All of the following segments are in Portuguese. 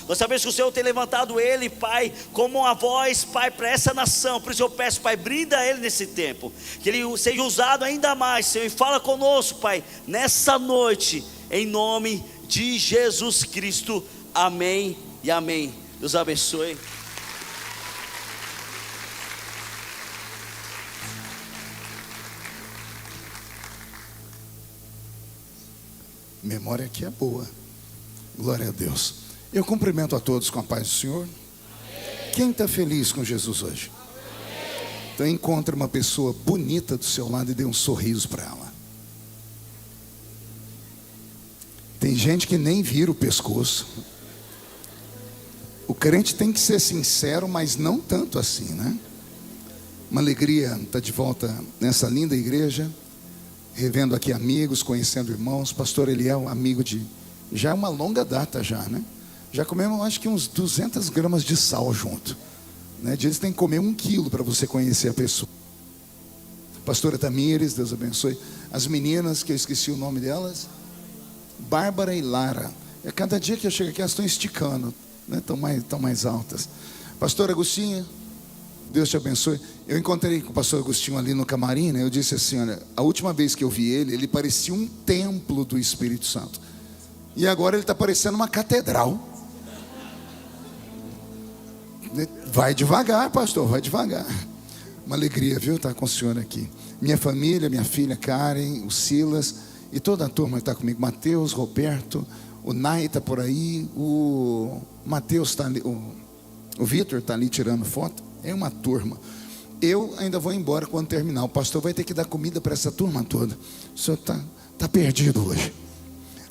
Nós sabemos que o Senhor tem levantado ele, Pai, como uma voz, Pai, para essa nação. Por isso eu peço, Pai, brinda ele nesse tempo, que ele seja usado ainda mais, Senhor, e fala conosco, Pai, nessa noite, em nome de Jesus Cristo. Amém e amém. Deus abençoe. Memória aqui é boa. Glória a Deus. Eu cumprimento a todos com a paz do Senhor. Quem está feliz com Jesus hoje? Então encontre uma pessoa bonita do seu lado e dê um sorriso para ela. Tem gente que nem vira o pescoço. O crente tem que ser sincero, mas não tanto assim, né? Uma alegria estar de volta nessa linda igreja, revendo aqui amigos, conhecendo irmãos. Pastor Eliel, amigo de já uma longa data já, né? Já comemos acho que uns 200 gramas de sal junto, né? Diz que tem que comer 1 quilo para você conhecer a pessoa. Pastora Tamires, Deus abençoe. As meninas, que eu esqueci o nome delas, Bárbara e Lara. Cada dia que eu chego aqui elas estão esticando, né? Estão mais altas. Pastor Agostinho, Deus te abençoe. Eu encontrei com o pastor Agostinho ali no camarim, né? Eu disse assim, olha, a última vez que eu vi ele parecia um templo do Espírito Santo. E agora ele está parecendo uma catedral. Vai devagar, pastor, vai devagar. Uma alegria, viu, estar com o senhor aqui. Minha família, minha filha Karen, o Silas e toda a turma que está comigo. Mateus, Roberto, o Nai está por aí, o Mateus está ali, o Vitor está ali tirando foto. É uma turma. Eu ainda vou embora quando terminar. O pastor vai ter que dar comida para essa turma toda. O senhor está perdido hoje.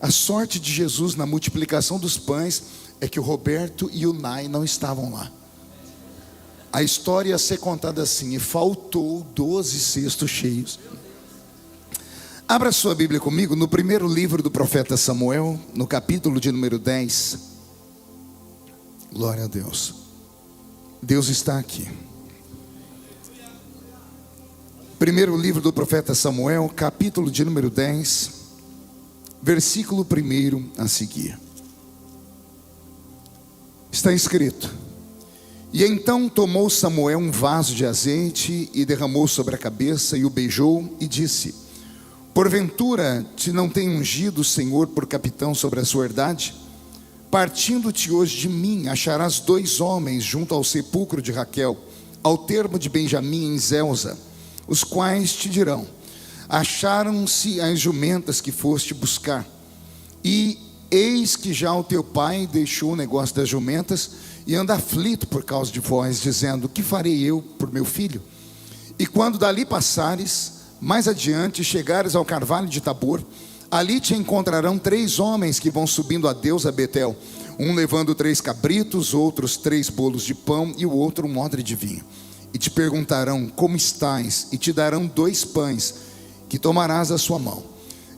A sorte de Jesus na multiplicação dos pães é que o Roberto e o Nai não estavam lá. A história ia ser contada assim: e faltou 12 cestos cheios. Abra sua Bíblia comigo no primeiro livro do profeta Samuel, no capítulo de número 10. Glória a Deus. Deus está aqui. Primeiro livro do profeta Samuel, capítulo de número 10, versículo 1 a seguir. Está escrito: e então tomou Samuel um vaso de azeite e derramou sobre a cabeça e o beijou e disse: porventura te não tem ungido o Senhor por capitão sobre a sua herdade? Partindo-te hoje de mim, acharás 2 homens junto ao sepulcro de Raquel, ao termo de Benjamim em Zelza, os quais te dirão: acharam-se as jumentas que foste buscar, e eis que já o teu pai deixou o negócio das jumentas e anda aflito por causa de vós, dizendo: que farei eu por meu filho? E quando dali passares, mais adiante chegares ao carvalho de Tabor, ali te encontrarão 3 homens que vão subindo a Deus a Betel, um levando 3 cabritos, outros 3 bolos de pão e o outro um odre de vinho. E te perguntarão: como estás? E te darão 2 pães, que tomarás a sua mão.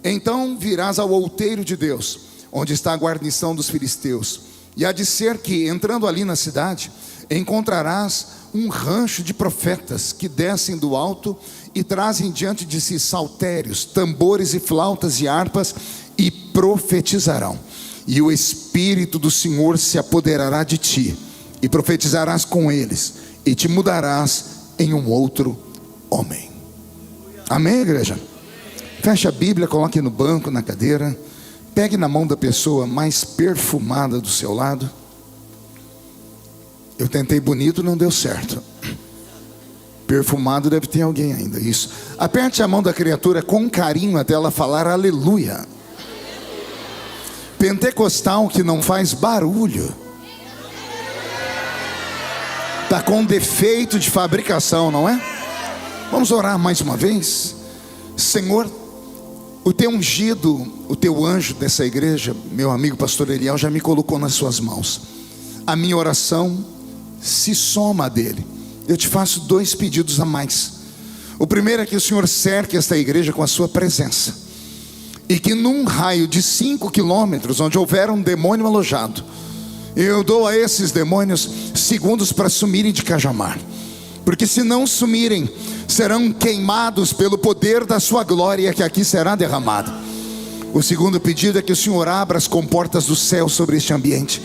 Então virás ao outeiro de Deus, onde está a guarnição dos filisteus. E há de ser que, entrando ali na cidade, encontrarás um rancho de profetas que descem do alto e trazem diante de si saltérios, tambores e flautas e harpas, e profetizarão. E o Espírito do Senhor se apoderará de ti, e profetizarás com eles, e te mudarás em um outro homem. Amém, igreja? Feche a Bíblia, coloque no banco, na cadeira. Pegue na mão da pessoa mais perfumada do seu lado. Eu tentei bonito, não deu certo. Perfumado deve ter alguém ainda, isso. Aperte a mão da criatura com carinho até ela falar aleluia. Pentecostal que não faz barulho está com defeito de fabricação, não é? Vamos orar mais uma vez. Senhor, o teu ungido, o teu anjo dessa igreja, meu amigo pastor Eliel, já me colocou nas suas mãos. A minha oração se soma a dele. Eu te faço 2 pedidos a mais. O primeiro é que o Senhor cerque esta igreja com a sua presença, e que num raio de 5 quilômetros, onde houver um demônio alojado, eu dou a esses demônios segundos para sumirem de cajamar, porque se não sumirem, serão queimados pelo poder da sua glória que aqui será derramada. O segundo pedido é que o Senhor abra as comportas do céu sobre este ambiente,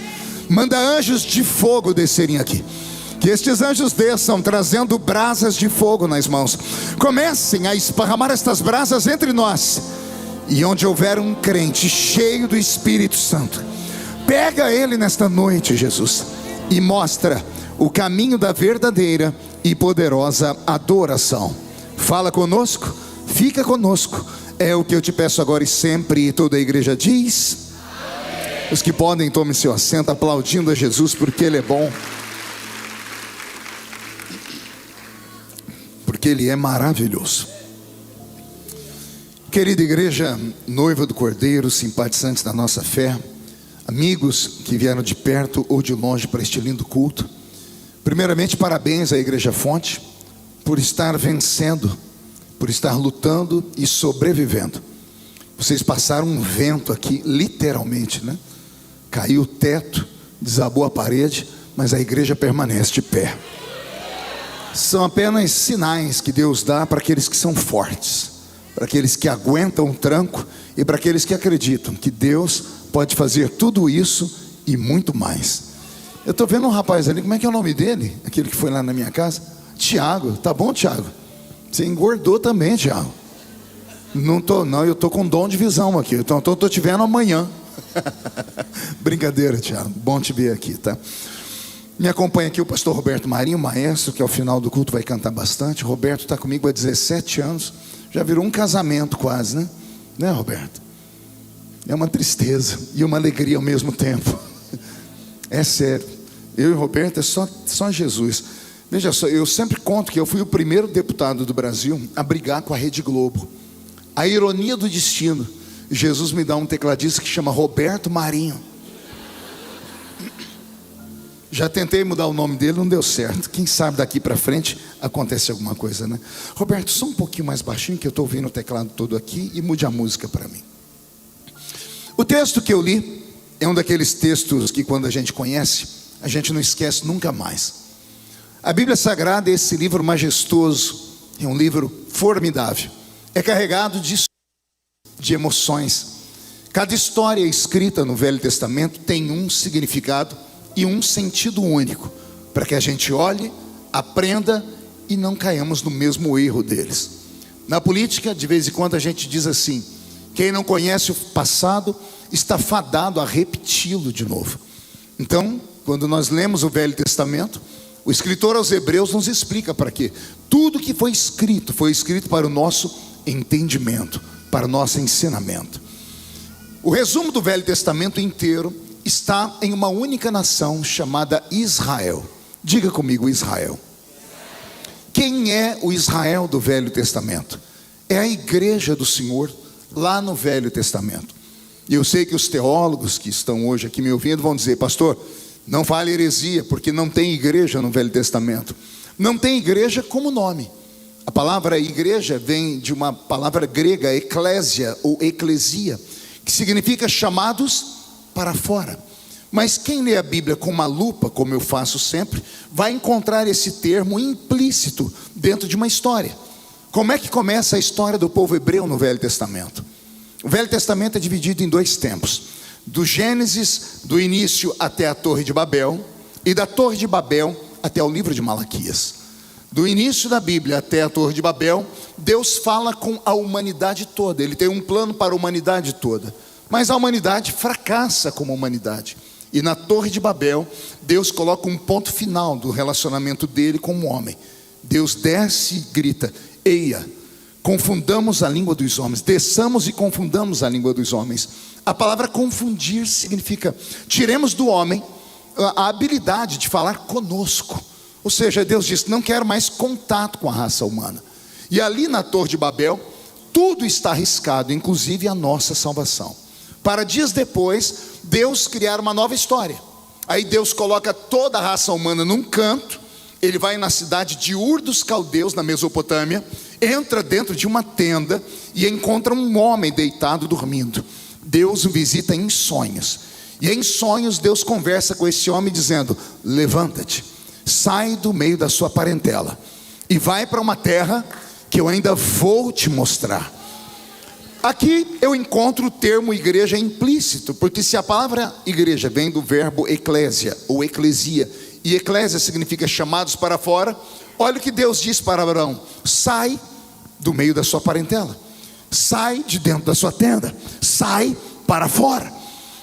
Manda anjos de fogo descerem aqui. Que estes anjos desçam trazendo brasas de fogo nas mãos. Comecem a esparramar estas brasas entre nós. E onde houver um crente cheio do Espírito Santo, pega ele nesta noite, Jesus, e mostra o caminho da verdadeira e poderosa adoração. Fala conosco, fica conosco. É o que eu te peço agora e sempre. E toda a igreja diz: amém. Os que podem, tomem seu assento, aplaudindo a Jesus, porque Ele é bom, porque Ele é maravilhoso. Querida igreja, noiva do Cordeiro, simpatizantes da nossa fé, amigos que vieram de perto ou de longe para este lindo culto, primeiramente, parabéns à Igreja Fonte por estar vencendo, por estar lutando e sobrevivendo. Vocês passaram um vento aqui, literalmente, né? Caiu o teto, desabou a parede, mas a igreja permanece de pé. São apenas sinais que Deus dá para aqueles que são fortes, para aqueles que aguentam o tranco e para aqueles que acreditam que Deus pode fazer tudo isso e muito mais. Eu estou vendo um rapaz ali, como é que é o nome dele? Aquele que foi lá na minha casa? Tiago. Tá bom, Tiago? Você engordou também, Tiago. Não, eu estou com dom de visão aqui. Então estou te vendo amanhã. Brincadeira, Tiago. Bom te ver aqui, tá? Me acompanha aqui o pastor Roberto Marinho, maestro, que ao final do culto vai cantar bastante. Roberto está comigo há 17 anos. Já virou um casamento quase, né? Né, Roberto? É uma tristeza e uma alegria ao mesmo tempo. É sério. Eu e o Roberto é só Jesus. Veja só, eu sempre conto que eu fui o primeiro deputado do Brasil a brigar com a Rede Globo. A ironia do destino, Jesus me dá um tecladista que chama Roberto Marinho. Já tentei mudar o nome dele, não deu certo. Quem sabe daqui para frente acontece alguma coisa, né? Roberto, só um pouquinho mais baixinho, que eu estou ouvindo o teclado todo aqui, e mude a música para mim. O texto que eu li é um daqueles textos que, quando a gente conhece, a gente não esquece nunca mais. A Bíblia Sagrada é esse livro majestoso, é um livro formidável, é carregado de emoções. Cada história escrita no Velho Testamento tem um significado e um sentido único, para que a gente olhe, aprenda e não caiamos no mesmo erro deles. Na política, de vez em quando a gente diz assim: quem não conhece o passado está fadado a repeti-lo de novo. Então, quando nós lemos o Velho Testamento, o escritor aos Hebreus nos explica para quê. Tudo que foi escrito para o nosso entendimento, para o nosso ensinamento. O resumo do Velho Testamento inteiro está em uma única nação chamada Israel. Diga comigo, Israel. Quem é o Israel do Velho Testamento? É a igreja do Senhor lá no Velho Testamento. E eu sei que os teólogos que estão hoje aqui me ouvindo vão dizer: pastor, não fale heresia, porque não tem igreja no Velho Testamento. Não tem igreja como nome. A palavra igreja vem de uma palavra grega, eclésia ou eclesia, que significa chamados para fora. Mas quem lê a Bíblia com uma lupa, como eu faço sempre, vai encontrar esse termo implícito dentro de uma história. Como é que começa a história do povo hebreu no Velho Testamento? O Velho Testamento é dividido em 2 tempos: do Gênesis, do início até a Torre de Babel, e da Torre de Babel até o livro de Malaquias. Do início da Bíblia até a Torre de Babel, Deus fala com a humanidade toda. Ele tem um plano para a humanidade toda, mas a humanidade fracassa como humanidade. E na Torre de Babel, Deus coloca um ponto final do relacionamento dele com o homem. Deus desce e grita: eia, confundamos a língua dos homens, desçamos e confundamos a língua dos homens. A palavra confundir significa: tiremos do homem a habilidade de falar conosco. Ou seja, Deus diz: não quero mais contato com a raça humana. E ali na Torre de Babel, tudo está arriscado, inclusive a nossa salvação, para dias depois Deus criar uma nova história. Aí Deus coloca toda a raça humana num canto. Ele vai na cidade de Ur dos Caldeus, na Mesopotâmia, entra dentro de uma tenda e encontra um homem deitado dormindo. Deus o visita em sonhos, e em sonhos Deus conversa com esse homem dizendo: levanta-te, sai do meio da sua parentela e vai para uma terra que eu ainda vou te mostrar. Aqui eu encontro o termo igreja implícito, porque se a palavra igreja vem do verbo eclésia ou eclesia, e eclésia significa chamados para fora, olha o que Deus diz para Abraão: sai do meio da sua parentela, sai de dentro da sua tenda, sai para fora.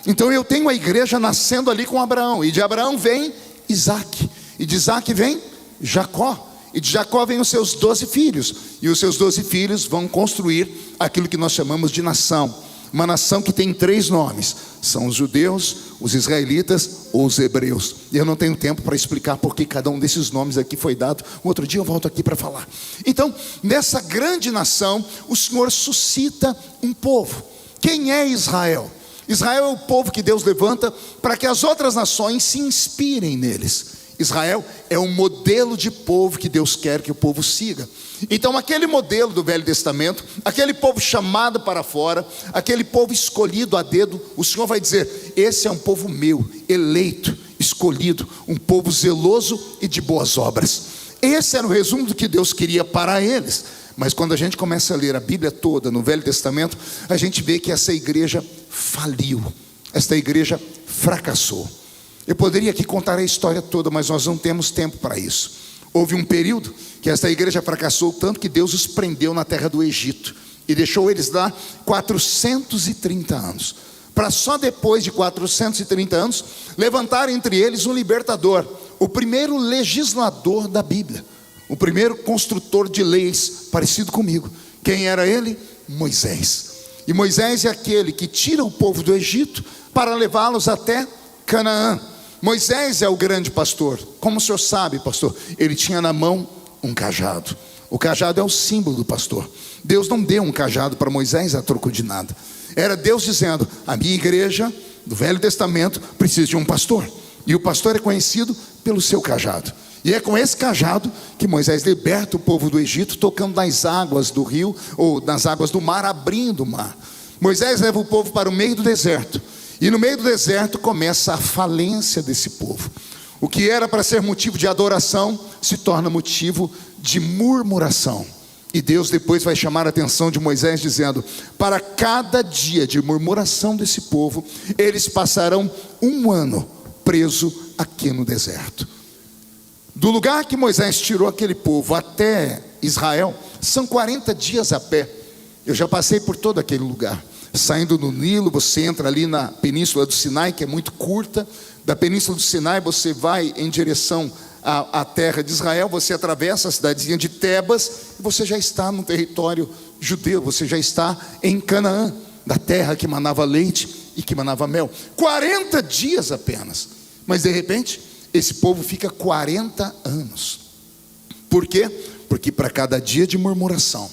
Então eu tenho a igreja nascendo ali com Abraão, e de Abraão vem Isaac, e de Isaac vem Jacó, e de Jacó vem os seus 12 filhos, e os seus 12 filhos vão construir aquilo que nós chamamos de nação, uma nação que tem 3 nomes, são os judeus, os israelitas ou os hebreus. E eu não tenho tempo para explicar porque cada um desses nomes aqui foi dado. Um outro dia eu volto aqui para falar. Então, nessa grande nação, o Senhor suscita um povo. Quem é Israel? Israel é o povo que Deus levanta para que as outras nações se inspirem neles. Israel é um modelo de povo que Deus quer que o povo siga. Então aquele modelo do Velho Testamento, aquele povo chamado para fora, aquele povo escolhido a dedo, o Senhor vai dizer: esse é um povo meu, eleito, escolhido, um povo zeloso e de boas obras. Esse era o resumo do que Deus queria para eles. Mas quando a gente começa a ler a Bíblia toda no Velho Testamento, a gente vê que essa igreja faliu, esta igreja fracassou. Eu poderia aqui contar a história toda, mas nós não temos tempo para isso. Houve um período que esta igreja fracassou tanto que Deus os prendeu na terra do Egito e deixou eles lá 430 anos, para só depois de 430 anos levantar entre eles um libertador, o primeiro legislador da Bíblia, o primeiro construtor de leis parecido comigo. Quem era ele? Moisés. E Moisés é aquele que tira o povo do Egito para levá-los até Canaã. Moisés é o grande pastor. Como o senhor sabe, pastor? Ele tinha na mão um cajado. O cajado é o símbolo do pastor. Deus não deu um cajado para Moisés a troco de nada. Era Deus dizendo: a minha igreja do Velho Testamento precisa de um pastor, e o pastor é conhecido pelo seu cajado. E é com esse cajado que Moisés liberta o povo do Egito, tocando nas águas do rio, ou nas águas do mar, abrindo o mar. Moisés leva o povo para o meio do deserto, e no meio do deserto começa a falência desse povo. O que era para ser motivo de adoração se torna motivo de murmuração. E Deus depois vai chamar a atenção de Moisés dizendo: para cada dia de murmuração desse povo, eles passarão 1 ano preso aqui no deserto. Do lugar que Moisés tirou aquele povo até Israel, são 40 dias a pé. Eu já passei por todo aquele lugar. Saindo do Nilo, você entra ali na Península do Sinai, que é muito curta. Da Península do Sinai você vai em direção à terra de Israel, você atravessa a cidadezinha de Tebas, e você já está no território judeu, você já está em Canaã, da terra que manava leite e que manava mel. 40 dias apenas, mas de repente esse povo fica 40 anos. Por quê? Porque para cada dia de murmuração,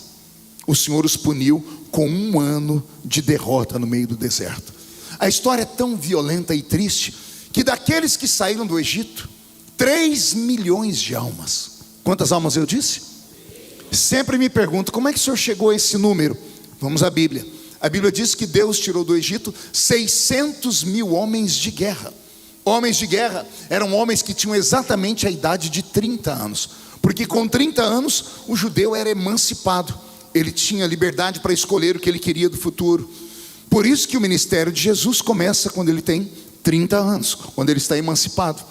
o Senhor os puniu com 1 ano de derrota no meio do deserto. A história é tão violenta e triste que daqueles que saíram do Egito, 3 milhões de almas. Quantas almas eu disse? Sempre me pergunto: como é que o senhor chegou a esse número? Vamos à Bíblia. A Bíblia diz que Deus tirou do Egito 600 mil homens de guerra. Homens de guerra eram homens que tinham exatamente a idade de 30 anos, porque com 30 anos o judeu era emancipado. Ele tinha liberdade para escolher o que ele queria do futuro. Por isso que o ministério de Jesus começa quando ele tem 30 anos, quando ele está emancipado.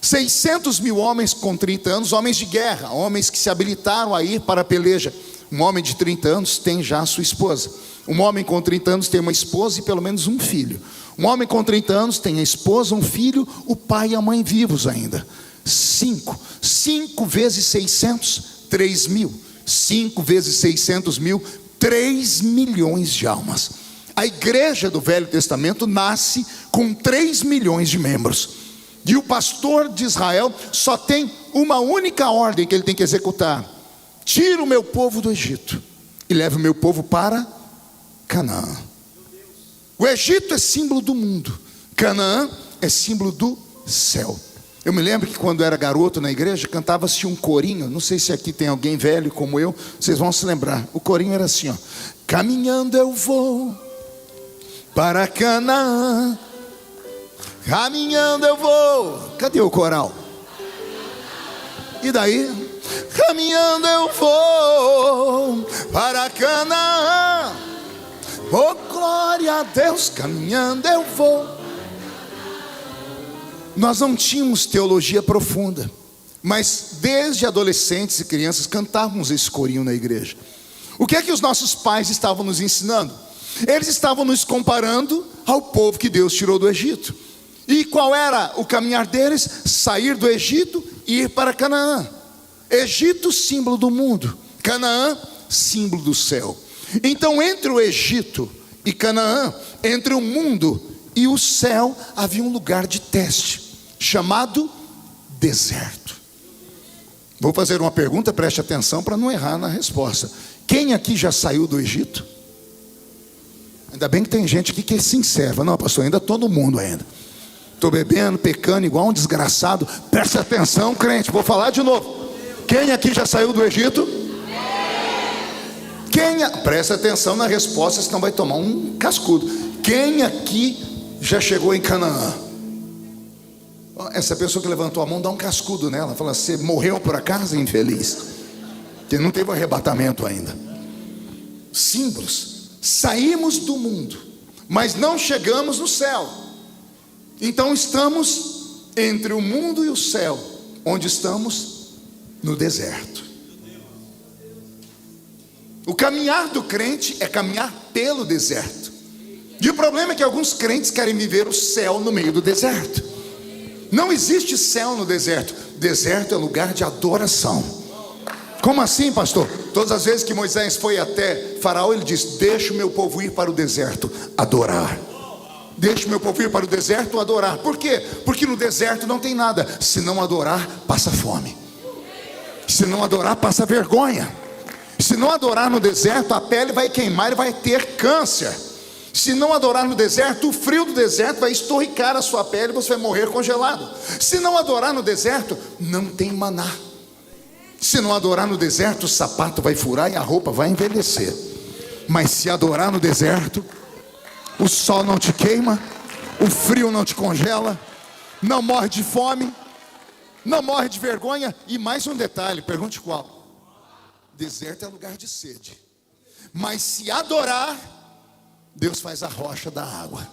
600 mil homens com 30 anos, homens de guerra, homens que se habilitaram a ir para a peleja. Um homem de 30 anos tem já a sua esposa. Um homem com 30 anos tem uma esposa e pelo menos um filho. Um homem com 30 anos tem a esposa, um filho, o pai e a mãe vivos ainda. 5 vezes 600, 3 mil. 5 vezes 600 mil, 3 milhões de almas. A igreja do Velho Testamento nasce com 3 milhões de membros. E o pastor de Israel só tem uma única ordem que ele tem que executar: tira o meu povo do Egito e leve o meu povo para Canaã. O Egito é símbolo do mundo, Canaã é símbolo do céu. Eu me lembro que quando eu era garoto na igreja, cantava-se um corinho. Não sei se aqui tem alguém velho como eu, vocês vão se lembrar. O corinho era assim, ó: caminhando eu vou para Canaã, caminhando eu vou. Cadê o coral? E daí? Caminhando eu vou para Canaã, Oh, glória a Deus, caminhando eu vou. Nós não tínhamos teologia profunda, mas desde adolescentes e crianças cantávamos esse corinho na igreja. O que é que os nossos pais estavam nos ensinando? Eles estavam nos comparando ao povo que Deus tirou do Egito. E qual era o caminhar deles? Sair do Egito e ir para Canaã. Egito, símbolo do mundo. Canaã, símbolo do céu. Então, entre o Egito e Canaã, entre o mundo e o céu, havia um lugar de teste, chamado deserto. Vou fazer uma pergunta, preste atenção para não errar na resposta. Quem aqui já saiu do Egito? Ainda bem que tem gente aqui que é sincera. Não, pastor, ainda todo mundo ainda. Estou bebendo, pecando igual um desgraçado. Preste atenção, crente, vou falar de novo. Quem aqui já saiu do Egito? Preste atenção na resposta, senão vai tomar um cascudo. Quem aqui já chegou em Canaã? Essa pessoa que levantou a mão dá um cascudo nela. Fala, você morreu por acaso, infeliz? Que não teve arrebatamento ainda. Símbolos. Saímos do mundo, mas não chegamos no céu. Então estamos entre o mundo e o céu. Onde estamos? No deserto. O caminhar do crente é caminhar pelo deserto. E o problema é que alguns crentes querem viver o céu no meio do deserto. Não existe céu no deserto. Deserto é lugar de adoração. Como assim, pastor? Todas as vezes que Moisés foi até Faraó, ele disse: deixa o meu povo ir para o deserto adorar. Deixa o meu povo ir para o deserto adorar. Por quê? Porque no deserto não tem nada. Se não adorar, passa fome. Se não adorar, passa vergonha. Se não adorar no deserto, a pele vai queimar e vai ter câncer. Se não adorar no deserto, o frio do deserto vai estorricar a sua pele e você vai morrer congelado. Se não adorar no deserto, não tem maná. Se não adorar no deserto, o sapato vai furar e a roupa vai envelhecer. Mas se adorar no deserto, o sol não te queima, o frio não te congela, não morre de fome, não morre de vergonha. E mais um detalhe, pergunte qual? Deserto é lugar de sede. Mas se adorar, Deus faz a rocha da água.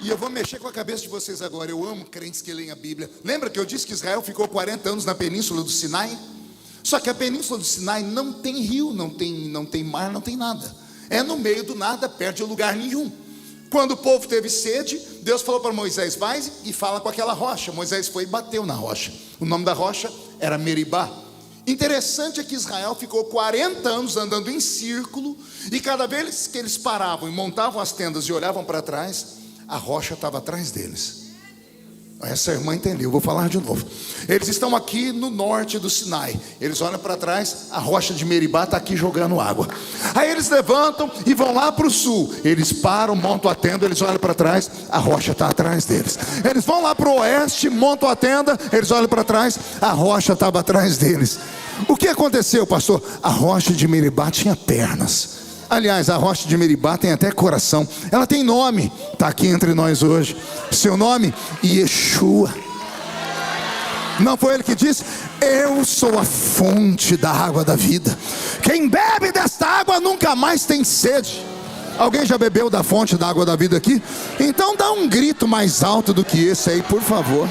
E eu vou mexer com a cabeça de vocês agora. Eu amo crentes que leem a Bíblia. Lembra que eu disse que Israel ficou 40 anos na península do Sinai? Só que a península do Sinai não tem rio, não tem mar, não tem nada. É no meio do nada, perto de lugar nenhum. Quando o povo teve sede, Deus falou para Moisés: vai e fala com aquela rocha. Moisés foi e bateu na rocha. O nome da rocha era Meribá. Interessante é que Israel ficou 40 anos andando em círculo, e cada vez que eles paravam e montavam as tendas e olhavam para trás, a rocha estava atrás deles. Essa irmã entendeu, vou falar de novo. Eles estão aqui no norte do Sinai. Eles olham para trás, a rocha de Meribá está aqui jogando água. Aí eles levantam e vão lá para o sul. Eles param, montam a tenda, eles olham para trás, a rocha está atrás deles. Eles vão lá para o oeste, montam a tenda, eles olham para trás, a rocha estava atrás deles. O que aconteceu, pastor? A rocha de Meribá tinha pernas. Aliás, a rocha de Meribá tem até coração. Ela tem nome, está aqui entre nós hoje. Seu nome? Yeshua. Não foi ele que disse: eu sou a fonte da água da vida. Quem bebe desta água nunca mais tem sede. Alguém já bebeu da fonte da água da vida aqui? Então dá um grito mais alto do que esse aí, por favor.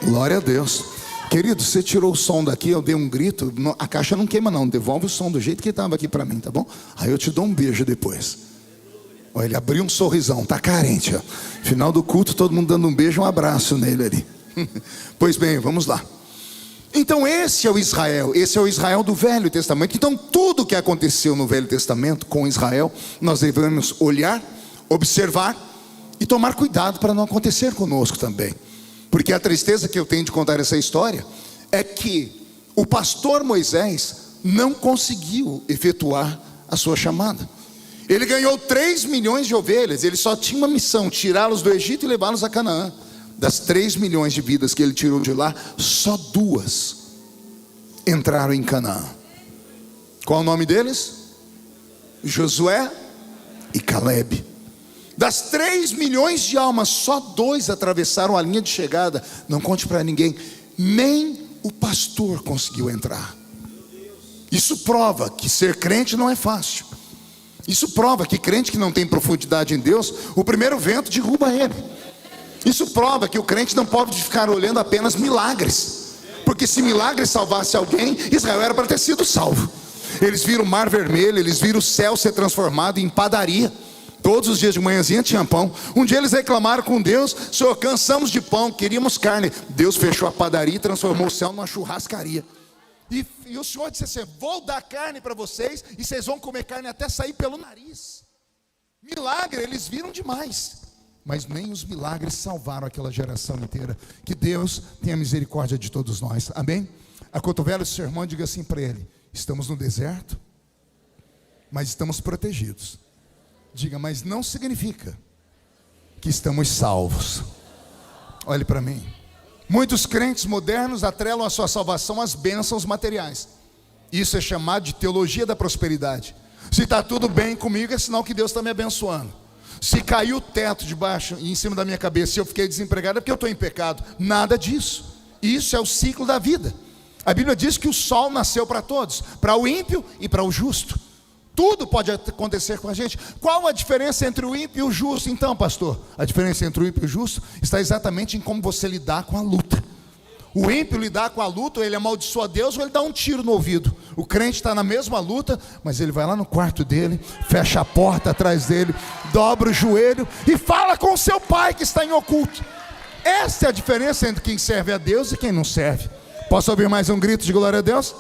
Glória a Deus. Querido, você tirou o som daqui, eu dei um grito. A caixa não queima não, devolve o som do jeito que estava aqui para mim, tá bom? Aí eu te dou um beijo depois. Olha, ele abriu um sorrisão, tá carente, ó. Final do culto, todo mundo dando um beijo, um abraço nele ali. Pois bem, vamos lá. Então esse é o Israel do Velho Testamento. Então tudo que aconteceu no Velho Testamento com Israel, nós devemos olhar, observar e tomar cuidado para não acontecer conosco também. Porque a tristeza que eu tenho de contar essa história é que o pastor Moisés não conseguiu efetuar a sua chamada. Ele ganhou 3 milhões de ovelhas. Ele só tinha uma missão: tirá-los do Egito e levá-los a Canaã. Das 3 milhões de vidas que ele tirou de lá, só 2 entraram em Canaã. Qual o nome deles? Josué e Calebe. Das 3 milhões de almas, só 2 atravessaram a linha de chegada. Não conte para ninguém. Nem o pastor conseguiu entrar. Isso prova que ser crente não é fácil. Isso prova que crente que não tem profundidade em Deus, o primeiro vento derruba ele. Isso prova que o crente não pode ficar olhando apenas milagres, porque se milagres salvasse alguém, Israel era para ter sido salvo. Eles viram o mar vermelho, eles viram o céu ser transformado em padaria. Todos os dias de manhãzinha tinha pão. Um dia eles reclamaram com Deus: Senhor, cansamos de pão, queríamos carne. Deus fechou a padaria e transformou o céu numa churrascaria. E o Senhor disse assim: vou dar carne para vocês, e vocês vão comer carne até sair pelo nariz. Milagre, eles viram demais, mas nem os milagres salvaram aquela geração inteira. Que Deus tenha misericórdia de todos nós, amém? Acotovela o seu irmão e diga assim para ele: estamos no deserto, mas estamos protegidos. Diga: mas não significa que estamos salvos. Olhe para mim. Muitos crentes modernos atrelam a sua salvação às bênçãos materiais. Isso é chamado de teologia da prosperidade. Se está tudo bem comigo, é sinal que Deus está me abençoando. Se caiu o teto debaixo e em cima da minha cabeça e eu fiquei desempregado, é porque eu estou em pecado. Nada disso. Isso é o ciclo da vida. A Bíblia diz que o sol nasceu para todos, para o ímpio e para o justo. Tudo pode acontecer com a gente. Qual a diferença entre o ímpio e o justo? Então, pastor, a diferença entre o ímpio e o justo está exatamente em como você lidar com a luta. O ímpio lidar com a luta, ele amaldiçoa Deus ou ele dá um tiro no ouvido. O crente está na mesma luta, mas ele vai lá no quarto dele, fecha a porta atrás dele, dobra o joelho e fala com o seu pai que está em oculto. Essa é a diferença entre quem serve a Deus e quem não serve. Posso ouvir mais um grito de glória a Deus?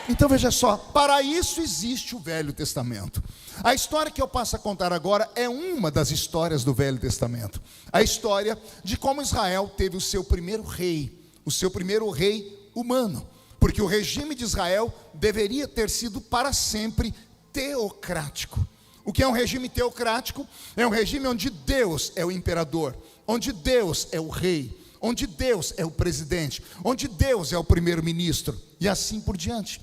Então veja só, para isso existe o Velho Testamento. A história que eu passo a contar agora é uma das histórias do Velho Testamento. A história de como Israel teve o seu primeiro rei humano. Porque o regime de Israel deveria ter sido para sempre teocrático. O que é um regime teocrático? É um regime onde Deus é o imperador, onde Deus é o rei, onde Deus é o presidente, onde Deus é o primeiro-ministro, e assim por diante.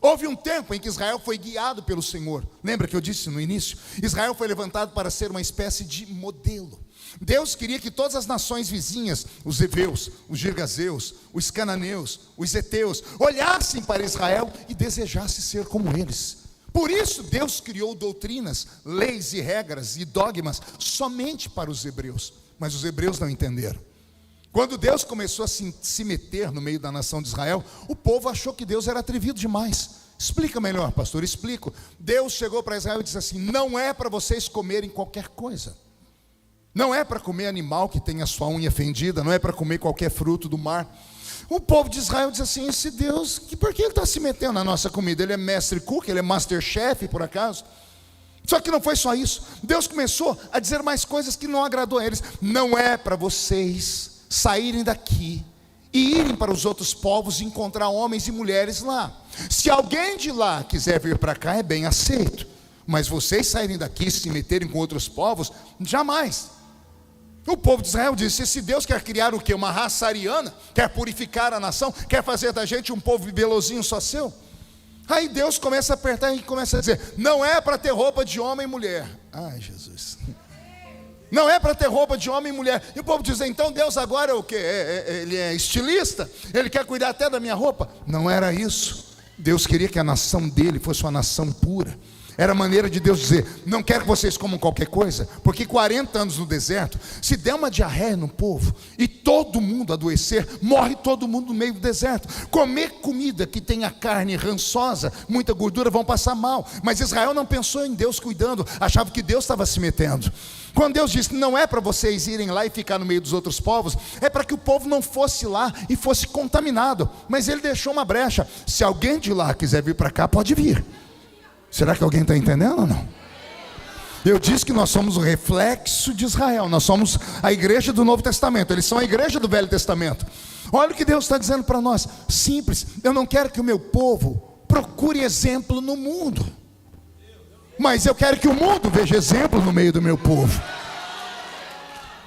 Houve um tempo em que Israel foi guiado pelo Senhor. Lembra que eu disse no início? Israel foi levantado para ser uma espécie de modelo. Deus queria que todas as nações vizinhas, os heveus, os girgazeus, os cananeus, os heteus, olhassem para Israel e desejassem ser como eles. Por isso Deus criou doutrinas, leis e regras e dogmas somente para os hebreus. Mas os hebreus não entenderam. Quando Deus começou a se meter no meio da nação de Israel, o povo achou que Deus era atrevido demais. Explica melhor, pastor. Explico. Deus chegou para Israel e disse assim: não é para vocês comerem qualquer coisa. Não é para comer animal que tem a sua unha fendida. Não é para comer qualquer fruto do mar. O povo de Israel diz assim: esse Deus, por que ele está se metendo na nossa comida? Ele é mestre cook, ele é master chef por acaso? Só que não foi só isso. Deus começou a dizer mais coisas que não agradou a eles. Não é para vocês saírem daqui e irem para os outros povos e encontrar homens e mulheres lá. Se alguém de lá quiser vir para cá, é bem aceito. Mas vocês saírem daqui e se meterem com outros povos, jamais. O povo de Israel disse: esse Deus quer criar o quê? Uma raça ariana? Quer purificar a nação? Quer fazer da gente um povo velozinho só seu? Aí Deus começa a apertar e começa a dizer: não é para ter roupa de homem e mulher. Ai, Jesus. Não é para ter roupa de homem e mulher. E o povo diz: então Deus agora é o quê? Ele é estilista? Ele quer cuidar até da minha roupa? Não era isso. Deus queria que a nação dele fosse uma nação pura. Era a maneira de Deus dizer: não quero que vocês comam qualquer coisa, porque 40 anos no deserto, se der uma diarreia no povo e todo mundo adoecer, morre todo mundo no meio do deserto. Comer comida que tenha carne rançosa, muita gordura, vão passar mal. Mas Israel não pensou em Deus cuidando, achava que Deus estava se metendo. Quando Deus disse: não é para vocês irem lá e ficar no meio dos outros povos, é para que o povo não fosse lá e fosse contaminado. Mas ele deixou uma brecha: se alguém de lá quiser vir para cá, pode vir. Será que alguém está entendendo ou não? Eu disse que nós somos o reflexo de Israel. Nós somos a igreja do Novo Testamento. Eles são a igreja do Velho Testamento. Olha o que Deus está dizendo para nós. Simples: eu não quero que o meu povo procure exemplo no mundo, mas eu quero que o mundo veja exemplo no meio do meu povo.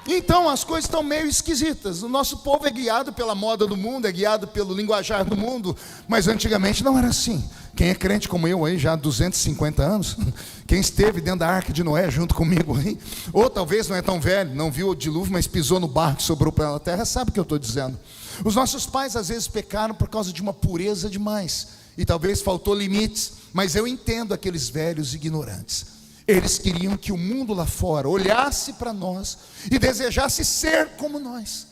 Então as coisas estão meio esquisitas. O nosso povo é guiado pela moda do mundo, é guiado pelo linguajar do mundo. Mas antigamente não era assim. Quem é crente como eu aí já há 250 anos, quem esteve dentro da arca de Noé junto comigo aí, ou talvez não é tão velho, não viu o dilúvio, mas pisou no barco que sobrou pela terra, sabe o que eu estou dizendo. Os nossos pais às vezes pecaram por causa de uma pureza demais. e talvez faltou limites, mas eu entendo aqueles velhos ignorantes. Eles queriam que o mundo lá fora olhasse para nós e desejasse ser como nós.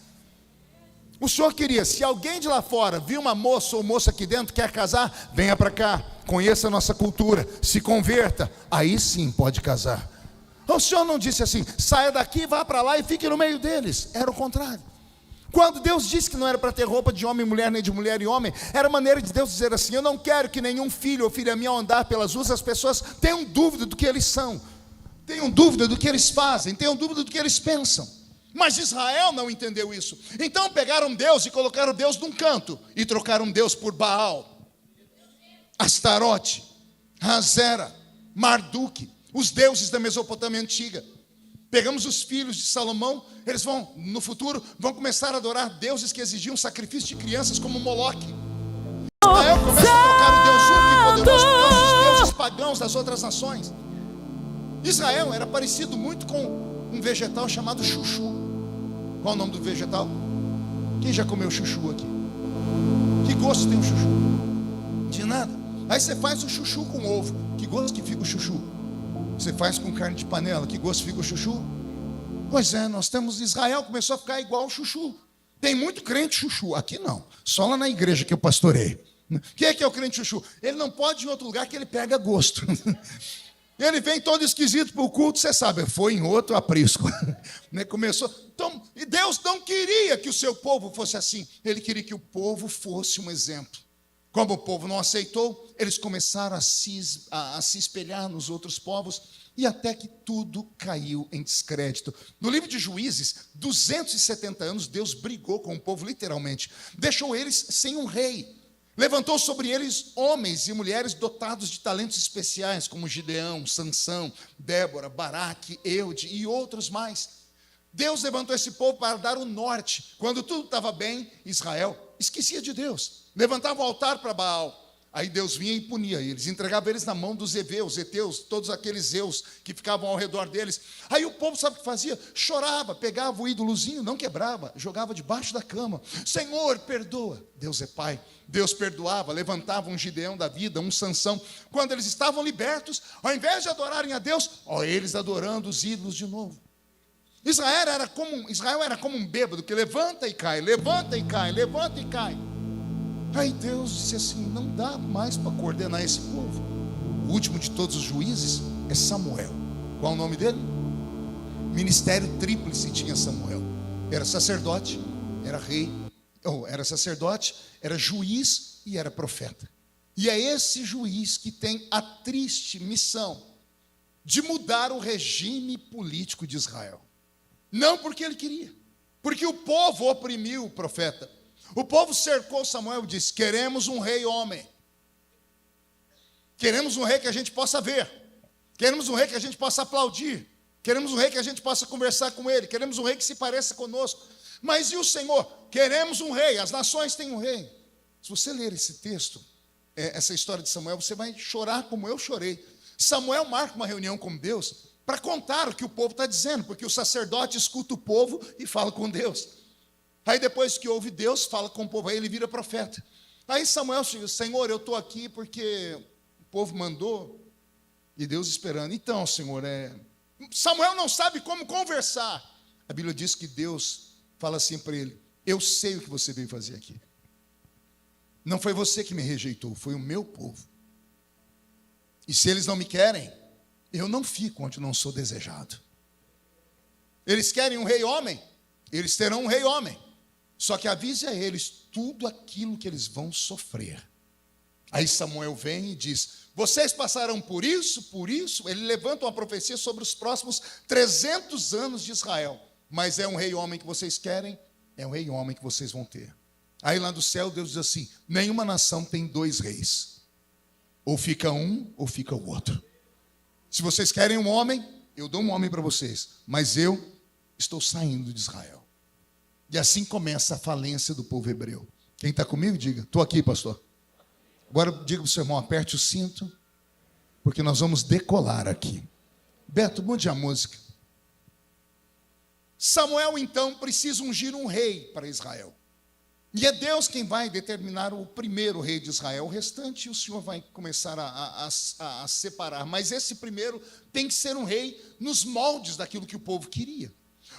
O Senhor queria, se alguém de lá fora viu uma moça ou moça aqui dentro, quer casar, venha para cá, conheça a nossa cultura, se converta, aí sim pode casar. O Senhor não disse assim, saia daqui, vá para lá e fique no meio deles. Era o contrário. Quando Deus disse que não era para ter roupa de homem e mulher, nem de mulher e homem, era a maneira de Deus dizer assim, eu não quero que nenhum filho ou filha minha ao andar pelas ruas, as pessoas tenham dúvida do que eles são, tenham dúvida do que eles fazem, tenham dúvida do que eles pensam. Mas Israel não entendeu isso. Então pegaram Deus e colocaram Deus num canto, e trocaram Deus por Baal, Astarote, Azera, Marduk, os deuses da Mesopotâmia antiga. Pegamos os filhos de Salomão, eles vão, no futuro, vão começar a adorar deuses que exigiam sacrifício de crianças, como Moloque. Israel começa a tocar o Deus único e poderoso por causa dos deuses pagãos das outras nações. Israel era parecido muito com um vegetal chamado chuchu. Qual é o nome do vegetal? Quem já comeu chuchu aqui? Que gosto tem o chuchu? De nada. Aí você faz o chuchu com ovo. Que gosto que fica o chuchu? Você faz com carne de panela, que gosto fica o chuchu? Pois é, nós temos Israel, começou a ficar igual o chuchu. Tem muito crente chuchu, aqui não, só lá na igreja que eu pastorei. Quem é que é o crente chuchu? Ele não pode ir em outro lugar que ele pega gosto. Ele vem todo esquisito para o culto, você sabe, foi em outro aprisco. Começou. Então, e Deus não queria que o seu povo fosse assim, Ele queria que o povo fosse um exemplo. Como o povo não aceitou, eles começaram a se espelhar nos outros povos, e até que tudo caiu em descrédito. No livro de Juízes, 270 anos, Deus brigou com o povo, literalmente. Deixou eles sem um rei. Levantou sobre eles homens e mulheres dotados de talentos especiais, como Gideão, Sansão, Débora, Baraque, Eude e outros mais. Deus levantou esse povo para dar o norte. Quando tudo estava bem, Israel esquecia de Deus. Levantava o altar para Baal. Aí Deus vinha e punia eles, entregava eles na mão dos heveus, heteus, todos aqueles zeus que ficavam ao redor deles. Aí o povo, sabe o que fazia? Chorava, pegava o ídolozinho, não quebrava, jogava debaixo da cama. Senhor, perdoa. Deus é Pai. Deus perdoava, levantava um Gideão da vida, um Sansão. Quando eles estavam libertos, ao invés de adorarem a Deus, eles adorando os ídolos de novo. Israel era como um bêbado que levanta e cai, levanta e cai, levanta e cai. Aí Deus disse assim, não dá mais para coordenar esse povo. O último de todos os juízes é Samuel. Qual o nome dele? Ministério tríplice tinha Samuel. Era sacerdote, era rei, era sacerdote, era juiz e era profeta. E é esse juiz que tem a triste missão de mudar o regime político de Israel. Não porque ele queria, porque o povo oprimiu o profeta. O povo cercou Samuel e disse, queremos um rei homem. Queremos um rei que a gente possa ver. Queremos um rei que a gente possa aplaudir. Queremos um rei que a gente possa conversar com ele. Queremos um rei que se pareça conosco. Mas e o Senhor? Queremos um rei. As nações têm um rei. Se você ler esse texto, essa história de Samuel, você vai chorar como eu chorei. Samuel marca uma reunião com Deus para contar o que o povo está dizendo, porque o sacerdote escuta o povo e fala com Deus. Aí depois que ouve Deus, fala com o povo, aí ele vira profeta. Aí Samuel diz, Senhor, eu estou aqui porque o povo mandou, e Deus esperando. Então, Senhor, Samuel não sabe como conversar. A Bíblia diz que Deus fala assim para ele, eu sei o que você veio fazer aqui. Não foi você que me rejeitou, foi o meu povo. E se eles não me querem, eu não fico onde não sou desejado. Eles querem um rei homem, eles terão um rei homem. Só que avise a eles tudo aquilo que eles vão sofrer. Aí Samuel vem e diz, vocês passaram por isso, ele levanta uma profecia sobre os próximos 300 anos de Israel. Mas é um rei homem que vocês querem, é um rei homem que vocês vão ter. Aí lá do céu Deus diz assim, nenhuma nação tem dois reis. Ou fica um, ou fica o outro. Se vocês querem um homem, eu dou um homem para vocês. Mas eu estou saindo de Israel. E assim começa a falência do povo hebreu. Quem está comigo, diga, estou aqui, pastor. Agora diga para o seu irmão, aperte o cinto, porque nós vamos decolar aqui. Beto, mude a música. Samuel, então, precisa ungir um rei para Israel. E é Deus quem vai determinar o primeiro rei de Israel. O restante o Senhor vai começar a separar. Mas esse primeiro tem que ser um rei nos moldes daquilo que o povo queria.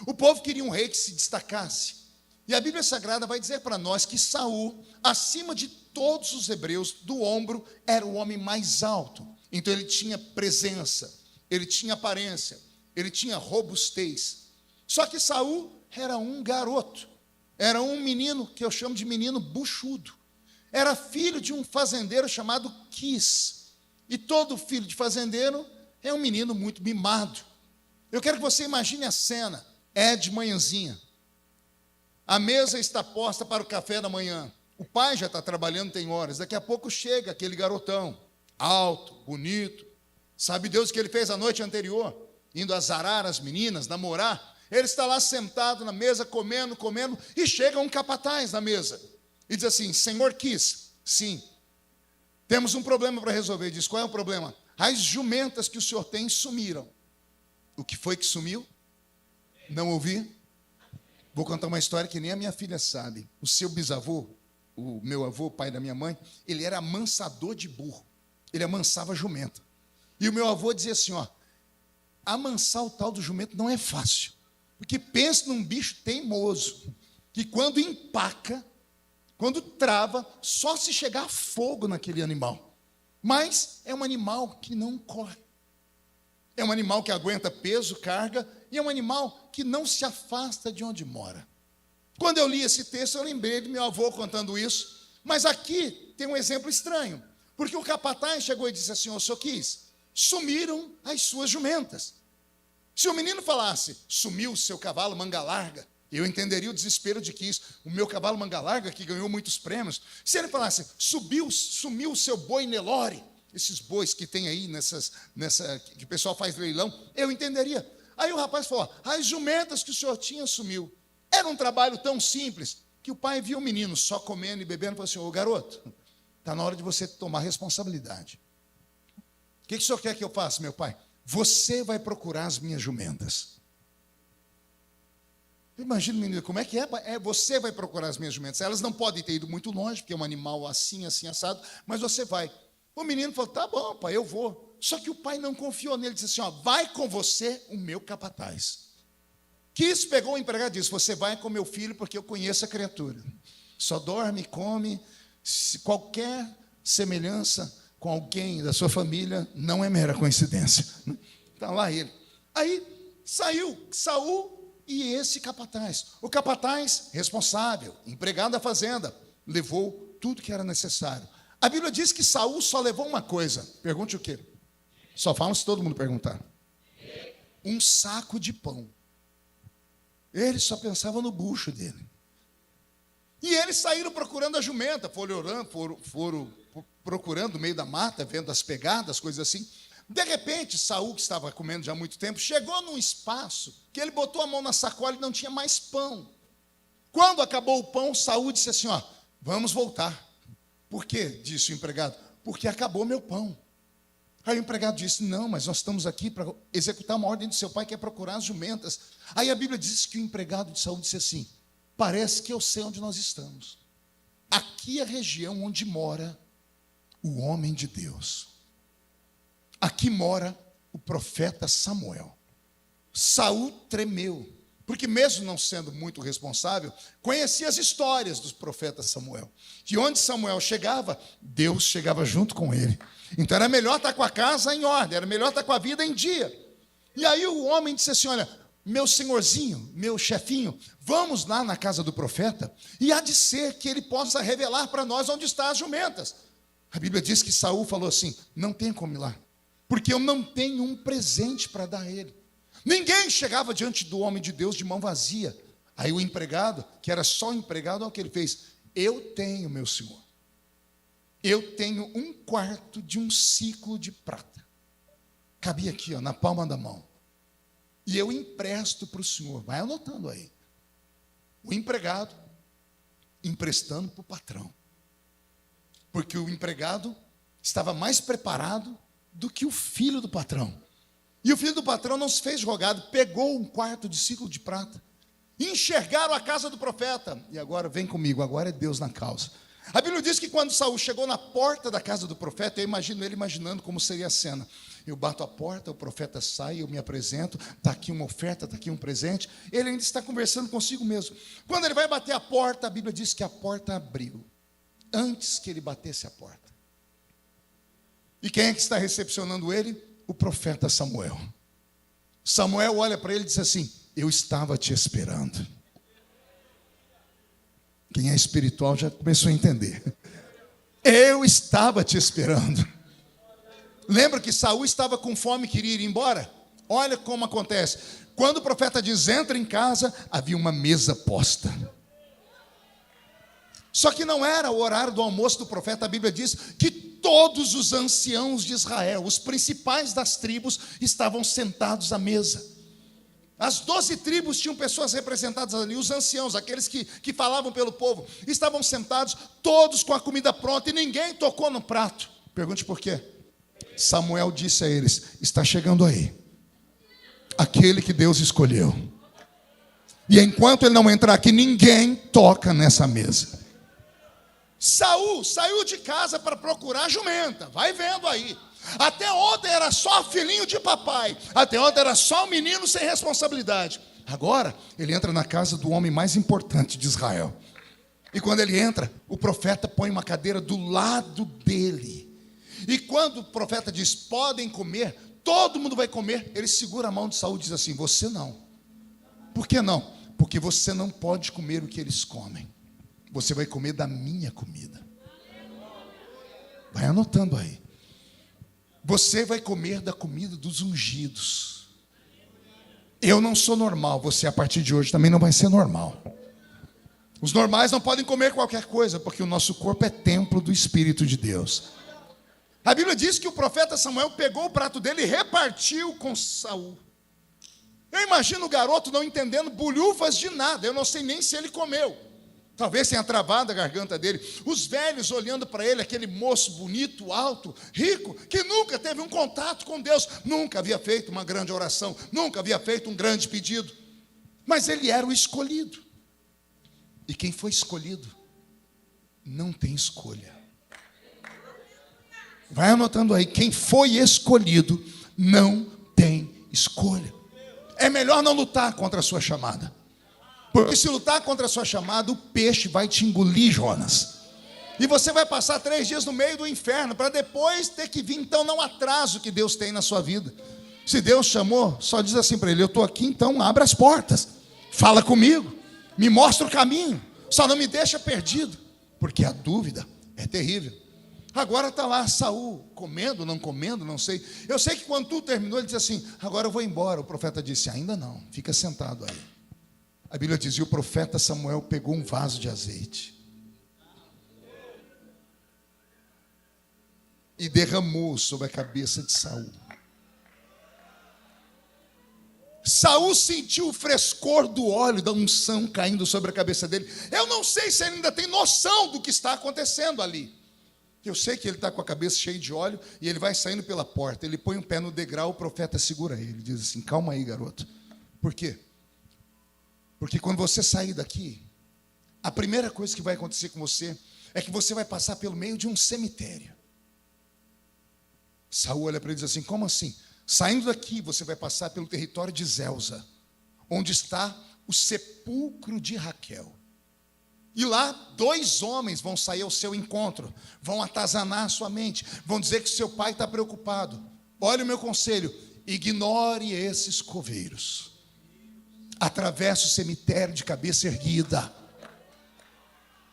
O povo queria um rei que se destacasse. E a Bíblia Sagrada vai dizer para nós que Saul, acima de todos os hebreus, do ombro, era o homem mais alto. Então ele tinha presença, ele tinha aparência, ele tinha robustez. Só que Saul era um garoto, era um menino que eu chamo de menino buchudo. Era filho de um fazendeiro chamado Quis. E todo filho de fazendeiro é um menino muito mimado. Eu quero que você imagine a cena. É de manhãzinha. A mesa está posta para o café da manhã. O pai já está trabalhando, tem horas. Daqui a pouco chega aquele garotão, alto, bonito. Sabe Deus o que ele fez a noite anterior? Indo azarar as meninas, namorar. Ele está lá sentado na mesa, comendo, e chega um capataz na mesa. E diz assim: Senhor Quis, sim, temos um problema para resolver. Diz: qual é o problema? As jumentas que o senhor tem sumiram. O que foi que sumiu? Não ouvi? Vou contar uma história que nem a minha filha sabe. O seu bisavô, o meu avô, pai da minha mãe, ele era amansador de burro. Ele amansava jumento. E o meu avô dizia assim, ó: amansar o tal do jumento não é fácil. Porque pensa num bicho teimoso, que quando empaca, quando trava, só se chegar fogo naquele animal. Mas é um animal que não corre. É um animal que aguenta peso, carga, e é um animal que não se afasta de onde mora. Quando eu li esse texto, eu lembrei de meu avô contando isso, mas aqui tem um exemplo estranho, porque o capataz chegou e disse assim: ô senhor Quis, sumiram as suas jumentas. Se o menino falasse: sumiu o seu cavalo manga larga, eu entenderia o desespero de Quis, o meu cavalo manga larga que ganhou muitos prêmios. Se ele falasse: sumiu o seu boi Nelore, esses bois que tem aí que o pessoal faz leilão, eu entenderia. Aí o rapaz falou: as jumentas que o senhor tinha sumiu. Era um trabalho tão simples que o pai viu o menino só comendo e bebendo e falou assim: ô garoto, está na hora de você tomar responsabilidade. O que o senhor quer que eu faça, meu pai? Você vai procurar as minhas jumentas. Imagina, menino, como é que é? Você vai procurar as minhas jumentas. Elas não podem ter ido muito longe, porque é um animal assim, assado, mas você vai. O menino falou: tá bom, pai, eu vou. Só que o pai não confiou nele, disse assim: ó, vai com você o meu capataz. Quis pegou o empregado e disse: você vai com meu filho, porque eu conheço a criatura. Só dorme, come. Qualquer semelhança com alguém da sua família não é mera coincidência. Está lá ele. Aí saiu Saul e esse capataz. O capataz, responsável, empregado da fazenda, levou tudo que era necessário. A Bíblia diz que Saul só levou uma coisa. Pergunte o quê? Só fala se todo mundo perguntar. Um saco de pão. Ele só pensava no bucho dele. E eles saíram procurando a jumenta, foram procurando no meio da mata, vendo as pegadas, coisas assim. De repente, Saul, que estava comendo já há muito tempo, chegou num espaço que ele botou a mão na sacola e não tinha mais pão. Quando acabou o pão, Saul disse assim: ó, vamos voltar. Por quê? Disse o empregado. Porque acabou meu pão. Aí o empregado disse: não, mas nós estamos aqui para executar uma ordem do seu pai, que é procurar as jumentas. Aí a Bíblia diz que o empregado de Saul disse assim: parece que eu sei onde nós estamos. Aqui é a região onde mora o homem de Deus. Aqui mora o profeta Samuel. Saul tremeu, porque mesmo não sendo muito responsável, conhecia as histórias dos profetas Samuel. Que onde Samuel chegava, Deus chegava junto com ele. Então era melhor estar com a casa em ordem, era melhor estar com a vida em dia. E aí o homem disse assim: olha, meu senhorzinho, meu chefinho, vamos lá na casa do profeta, e há de ser que ele possa revelar para nós onde estão as jumentas. A Bíblia diz que Saul falou assim: não tem como ir lá, porque eu não tenho um presente para dar a ele. Ninguém chegava diante do homem de Deus de mão vazia. Aí o empregado, que era só empregado, olha o que ele fez: eu tenho, meu senhor, eu tenho 1/4 de um ciclo de prata. Cabia aqui, ó, na palma da mão. E eu empresto para o senhor. Vai anotando aí. O empregado emprestando para o patrão. Porque o empregado estava mais preparado do que o filho do patrão. E o filho do patrão não se fez rogado, pegou 1/4 de ciclo de prata enxergaram a casa do profeta. E agora vem comigo, agora é Deus na causa. A Bíblia diz que quando Saul chegou na porta da casa do profeta, eu imagino ele imaginando como seria a cena. Eu bato a porta, o profeta sai, eu me apresento, está aqui uma oferta, está aqui um presente. Ele ainda está conversando consigo mesmo. Quando ele vai bater a porta, a Bíblia diz que a porta abriu, antes que ele batesse a porta. E quem é que está recepcionando ele? O profeta Samuel. Samuel olha para ele e diz assim: eu estava te esperando. Quem é espiritual já começou a entender. Eu estava te esperando. Lembra que Saul estava com fome e queria ir embora? Olha como acontece. Quando o profeta diz entra em casa, havia uma mesa posta. Só que não era o horário do almoço do profeta. A Bíblia diz que todos os anciãos de Israel, os principais das tribos, estavam sentados à mesa. As 12 tribos tinham pessoas representadas ali, os anciãos, aqueles que falavam pelo povo, estavam sentados, todos com a comida pronta, e ninguém tocou no prato. Pergunte por quê? Samuel disse a eles: está chegando aí aquele que Deus escolheu. E enquanto ele não entrar aqui, ninguém toca nessa mesa. Saul saiu de casa para procurar jumenta, vai vendo aí. Até ontem era só filhinho de papai. Até ontem era só um menino sem responsabilidade. Agora ele entra na casa do homem mais importante de Israel. E quando ele entra, o profeta põe uma cadeira do lado dele. E quando o profeta diz, podem comer, todo mundo vai comer, ele segura a mão de Saul e diz assim: você não. Por que não? Porque você não pode comer o que eles comem. Você vai comer da minha comida. Vai anotando aí. Você vai comer da comida dos ungidos. Eu não sou normal, você a partir de hoje também não vai ser normal. Os normais não podem comer qualquer coisa, porque o nosso corpo é templo do Espírito de Deus. A Bíblia diz que o profeta Samuel pegou o prato dele e repartiu com Saul. Eu imagino o garoto não entendendo bolhufas de nada, eu não sei nem se ele comeu. Talvez tenha travado a garganta dele. Os velhos olhando para ele, aquele moço bonito, alto, rico, que nunca teve um contato com Deus, nunca havia feito uma grande oração, nunca havia feito um grande pedido. Mas ele era o escolhido. E quem foi escolhido não tem escolha. Vai anotando aí, quem foi escolhido não tem escolha. É melhor não lutar contra a sua chamada. Porque se lutar contra a sua chamada, o peixe vai te engolir, Jonas. E você vai passar 3 dias no meio do inferno, para depois ter que vir. Então não atrasa o que Deus tem na sua vida. Se Deus chamou, só diz assim para ele: eu estou aqui, então abre as portas. Fala comigo, me mostra o caminho. Só não me deixa perdido. Porque a dúvida é terrível. Agora está lá Saul, comendo, não sei. Eu sei que quando tudo terminou, ele disse assim: agora eu vou embora. O profeta disse: ainda não, fica sentado aí. A Bíblia diz: e o profeta Samuel pegou um vaso de azeite e derramou sobre a cabeça de Saul. Saul sentiu o frescor do óleo, da unção caindo sobre a cabeça dele. Eu não sei se ele ainda tem noção do que está acontecendo ali. Eu sei que ele está com a cabeça cheia de óleo e ele vai saindo pela porta. Ele põe um pé no degrau, o profeta segura ele. Diz assim: calma aí, garoto. Por quê? Porque quando você sair daqui, a primeira coisa que vai acontecer com você é que você vai passar pelo meio de um cemitério. Saul olha para ele e diz assim: como assim? Saindo daqui, você vai passar pelo território de Zelza, onde está o sepulcro de Raquel. E lá 2 homens vão sair ao seu encontro, vão atazanar a sua mente, vão dizer que seu pai está preocupado. Olha o meu conselho: ignore esses coveiros. Atravesse o cemitério de cabeça erguida.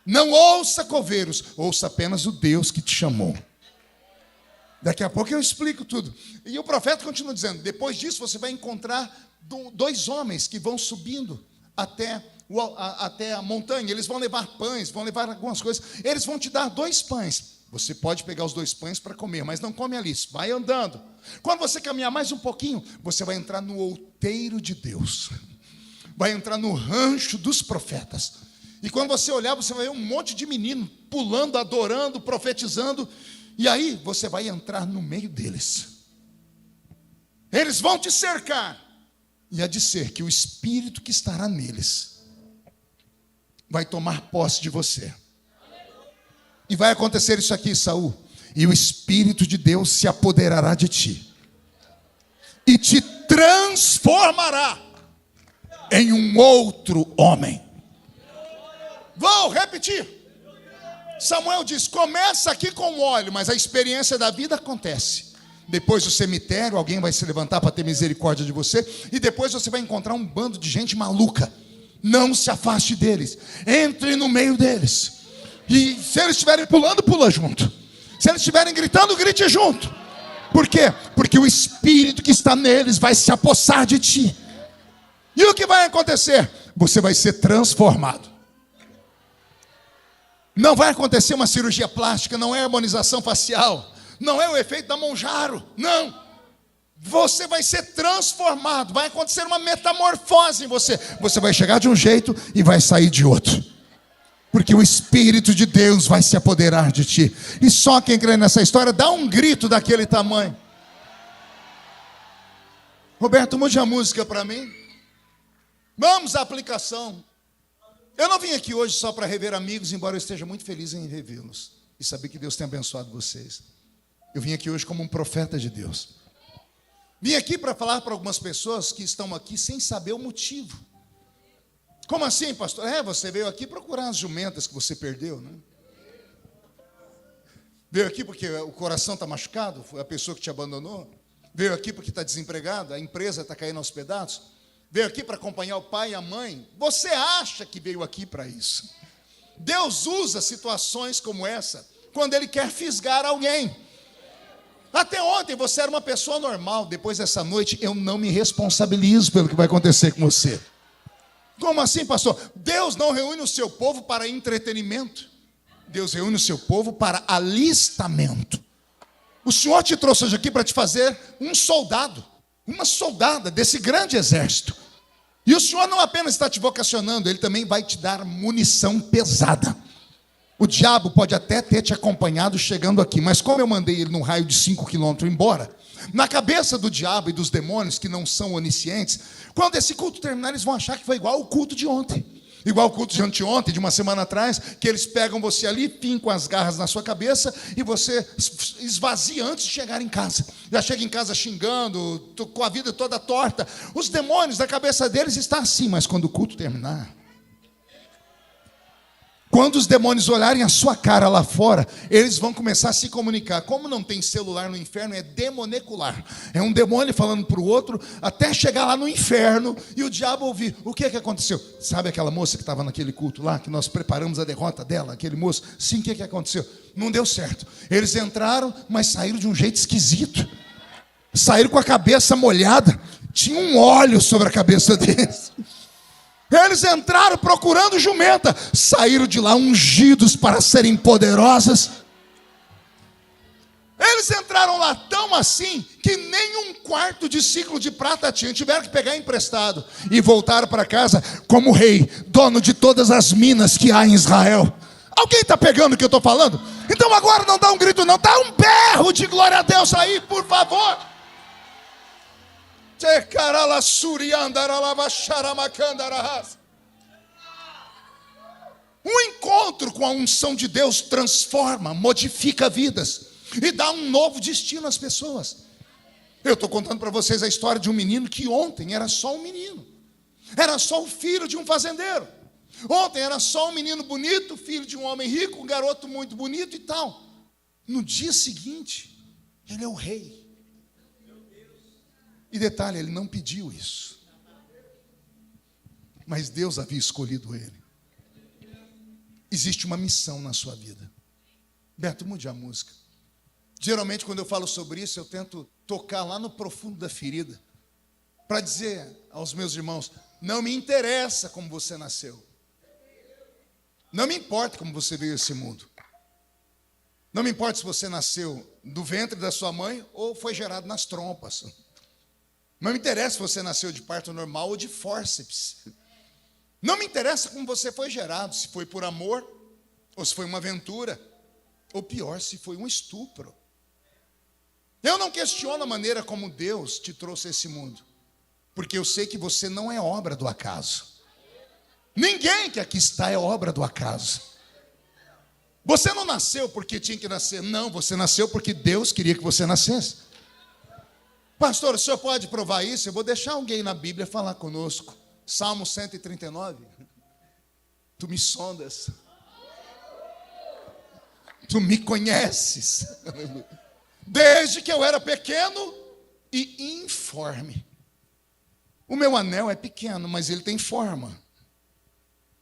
Não ouça coveiros, ouça apenas o Deus que te chamou. Daqui a pouco eu explico tudo. E o profeta continua dizendo: depois disso você vai encontrar 2 homens que vão subindo até a montanha. Eles vão levar pães, vão levar algumas coisas. Eles vão te dar 2 pães. Você pode pegar os 2 pães para comer, mas não come ali, vai andando. Quando você caminhar mais um pouquinho, você vai entrar no outeiro de Deus. Vai entrar no rancho dos profetas. E quando você olhar, você vai ver um monte de menino pulando, adorando, profetizando. E aí você vai entrar no meio deles. Eles vão te cercar. E há de ser que o espírito que estará neles vai tomar posse de você. E vai acontecer isso aqui, Saul. E o Espírito de Deus se apoderará de ti e te transformará em um outro homem. Vou repetir. Samuel diz: começa aqui com óleo, mas a experiência da vida acontece. Depois do cemitério, alguém vai se levantar para ter misericórdia de você. E depois você vai encontrar um bando de gente maluca. Não se afaste deles. Entre no meio deles. E se eles estiverem pulando, pula junto. Se eles estiverem gritando, grite junto. Por quê? Porque o Espírito que está neles vai se apossar de ti. E o que vai acontecer? Você vai ser transformado. Não vai acontecer uma cirurgia plástica, não é harmonização facial, não é o efeito da Monjaro, não. Você vai ser transformado, vai acontecer uma metamorfose em você. Você vai chegar de um jeito e vai sair de outro. Porque o Espírito de Deus vai se apoderar de ti. E só quem crê nessa história dá um grito daquele tamanho. Roberto, mude a música para mim. Vamos à aplicação. Eu não vim aqui hoje só para rever amigos, embora eu esteja muito feliz em revê-los e saber que Deus tem abençoado vocês. Eu vim aqui hoje como um profeta de Deus. Vim aqui para falar para algumas pessoas que estão aqui sem saber o motivo. Como assim, pastor? Você veio aqui procurar as jumentas que você perdeu, né? Veio aqui porque o coração está machucado, foi a pessoa que te abandonou. Veio aqui porque está desempregado, a empresa está caindo aos pedaços. Veio aqui para acompanhar o pai e a mãe. Você acha que veio aqui para isso? Deus usa situações como essa quando Ele quer fisgar alguém. Até ontem você era uma pessoa normal. Depois dessa noite eu não me responsabilizo pelo que vai acontecer com você. Como assim, pastor? Deus não reúne o seu povo para entretenimento. Deus reúne o seu povo para alistamento. O Senhor te trouxe hoje aqui para te fazer um soldado, uma soldada desse grande exército. E o Senhor não apenas está te vocacionando, Ele também vai te dar munição pesada. O diabo pode até ter te acompanhado chegando aqui, mas como eu mandei ele num raio de 5 quilômetros embora, na cabeça do diabo e dos demônios que não são oniscientes, quando esse culto terminar, eles vão achar que foi igual o culto de ontem. Igual o culto de anteontem, de uma semana atrás, que eles pegam você ali, pincam as garras na sua cabeça e você esvazia antes de chegar em casa. Já chega em casa xingando, com a vida toda torta. Os demônios da cabeça deles estão assim, mas quando o culto terminar, quando os demônios olharem a sua cara lá fora, eles vão começar a se comunicar. Como não tem celular no inferno, é demonecular. É um demônio falando para o outro, até chegar lá no inferno e o diabo ouvir. O que aconteceu? Sabe aquela moça que estava naquele culto lá, que nós preparamos a derrota dela, aquele moço? Sim, o que aconteceu? Não deu certo. Eles entraram, mas saíram de um jeito esquisito. Saíram com a cabeça molhada. Tinha um óleo sobre a cabeça deles. Eles entraram procurando jumenta, saíram de lá ungidos para serem poderosas. Eles entraram lá tão assim que nem um quarto de ciclo de prata tinham, tiveram que pegar emprestado e voltaram para casa como rei, dono de todas as minas que há em Israel. Alguém está pegando o que eu estou falando? Então agora não dá um grito não, dá um berro de glória a Deus aí, por favor. Um encontro com a unção de Deus transforma, modifica vidas e dá um novo destino às pessoas. Eu estou contando para vocês a história de um menino que ontem era só um menino, era só o filho de um fazendeiro. Ontem era só um menino bonito, filho de um homem rico, um garoto muito bonito e tal. No dia seguinte, ele é o rei. E detalhe, ele não pediu isso, mas Deus havia escolhido ele. Existe uma missão na sua vida. Beto, mude a música. Geralmente quando eu falo sobre isso, eu tento tocar lá no profundo da ferida, para dizer aos meus irmãos, não me interessa como você nasceu, não me importa como você veio a esse mundo, não me importa se você nasceu do ventre da sua mãe ou foi gerado nas trompas. Não me interessa se você nasceu de parto normal ou de fórceps. Não me interessa como você foi gerado, se foi por amor, ou se foi uma aventura, ou pior, se foi um estupro. Eu não questiono a maneira como Deus te trouxe a esse mundo, porque eu sei que você não é obra do acaso. Ninguém que aqui está é obra do acaso. Você não nasceu porque tinha que nascer. Não, você nasceu porque Deus queria que você nascesse. Pastor, o senhor pode provar isso? Eu vou deixar alguém na Bíblia falar conosco. Salmo 139. Tu me sondas. Tu me conheces. Desde que eu era pequeno e informe. O meu anel é pequeno, mas ele tem forma.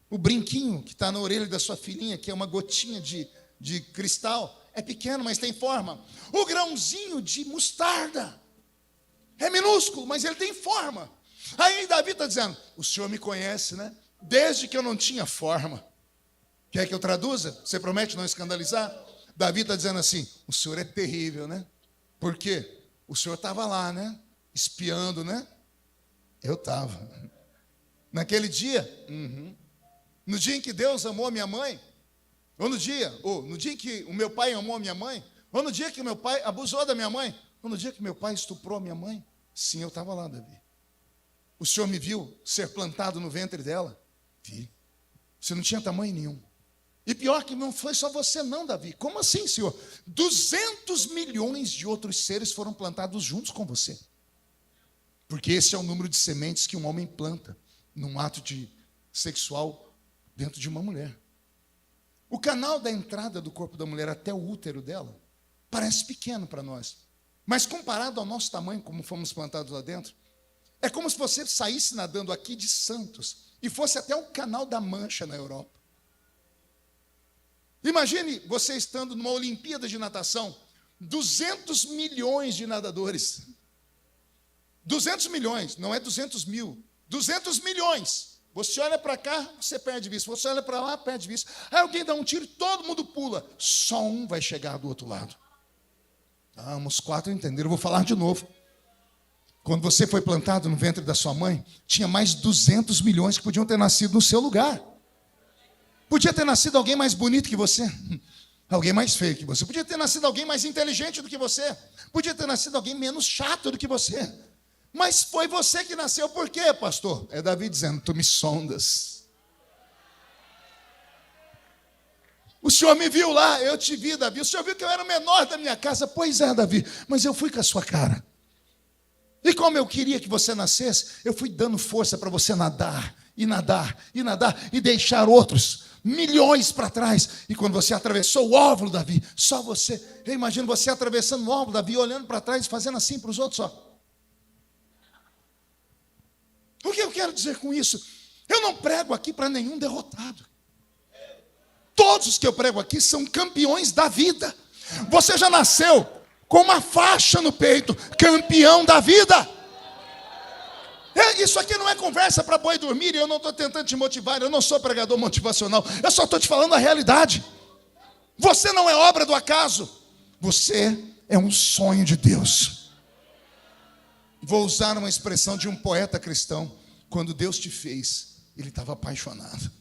O brinquinho que está na orelha da sua filhinha, que é uma gotinha de cristal, é pequeno, mas tem forma. O grãozinho de mostarda é minúsculo, mas ele tem forma. Aí Davi está dizendo, o senhor me conhece, né? Desde que eu não tinha forma. Quer que eu traduza? Você promete não escandalizar? Davi está dizendo assim, o senhor é terrível, né? Por quê? O senhor estava lá, né? Espiando, né? Eu estava. Naquele dia, no dia em que Deus amou a minha mãe, ou no dia em que o meu pai amou a minha mãe, ou no dia que o meu pai abusou da minha mãe, ou no dia que meu pai estuprou a minha mãe, sim, eu estava lá, Davi. O senhor me viu ser plantado no ventre dela? Vi. Você não tinha tamanho nenhum. E pior que não foi só você não, Davi. Como assim, senhor? 200 milhões de outros seres foram plantados juntos com você. Porque esse é o número de sementes que um homem planta num ato sexual dentro de uma mulher. O canal da entrada do corpo da mulher até o útero dela parece pequeno para nós. Mas comparado ao nosso tamanho, como fomos plantados lá dentro, é como se você saísse nadando aqui de Santos e fosse até o Canal da Mancha na Europa. Imagine você estando numa Olimpíada de natação, 200 milhões de nadadores. 200 milhões, não é 200 mil. 200 milhões. Você olha para cá, você perde vista. Você olha para lá, perde vista. Aí alguém dá um tiro, todo mundo pula. Só um vai chegar do outro lado. Os 4 entenderam, eu vou falar de novo. Quando você foi plantado no ventre da sua mãe, tinha mais 200 milhões que podiam ter nascido no seu lugar. Podia ter nascido alguém mais bonito que você, alguém mais feio que você. Podia ter nascido alguém mais inteligente do que você. Podia ter nascido alguém menos chato do que você. Mas foi você que nasceu. Por quê, pastor? É Davi dizendo, tu me sondas. O senhor me viu lá, eu te vi, Davi. O senhor viu que eu era o menor da minha casa. Pois é, Davi, mas eu fui com a sua cara. E como eu queria que você nascesse, eu fui dando força para você nadar, e nadar, e nadar, e deixar outros milhões para trás. E quando você atravessou o óvulo, Davi, só você, eu imagino você atravessando o óvulo, Davi, olhando para trás e fazendo assim para os outros, ó. O que eu quero dizer com isso? Eu não prego aqui para nenhum derrotado. Todos os que eu prego aqui são campeões da vida. Você já nasceu com uma faixa no peito, campeão da vida. Isso aqui não é conversa para boi dormir, e eu não estou tentando te motivar, eu não sou pregador motivacional, eu só estou te falando a realidade. Você não é obra do acaso, você é um sonho de Deus. Vou usar uma expressão de um poeta cristão. Quando Deus te fez, ele estava apaixonado.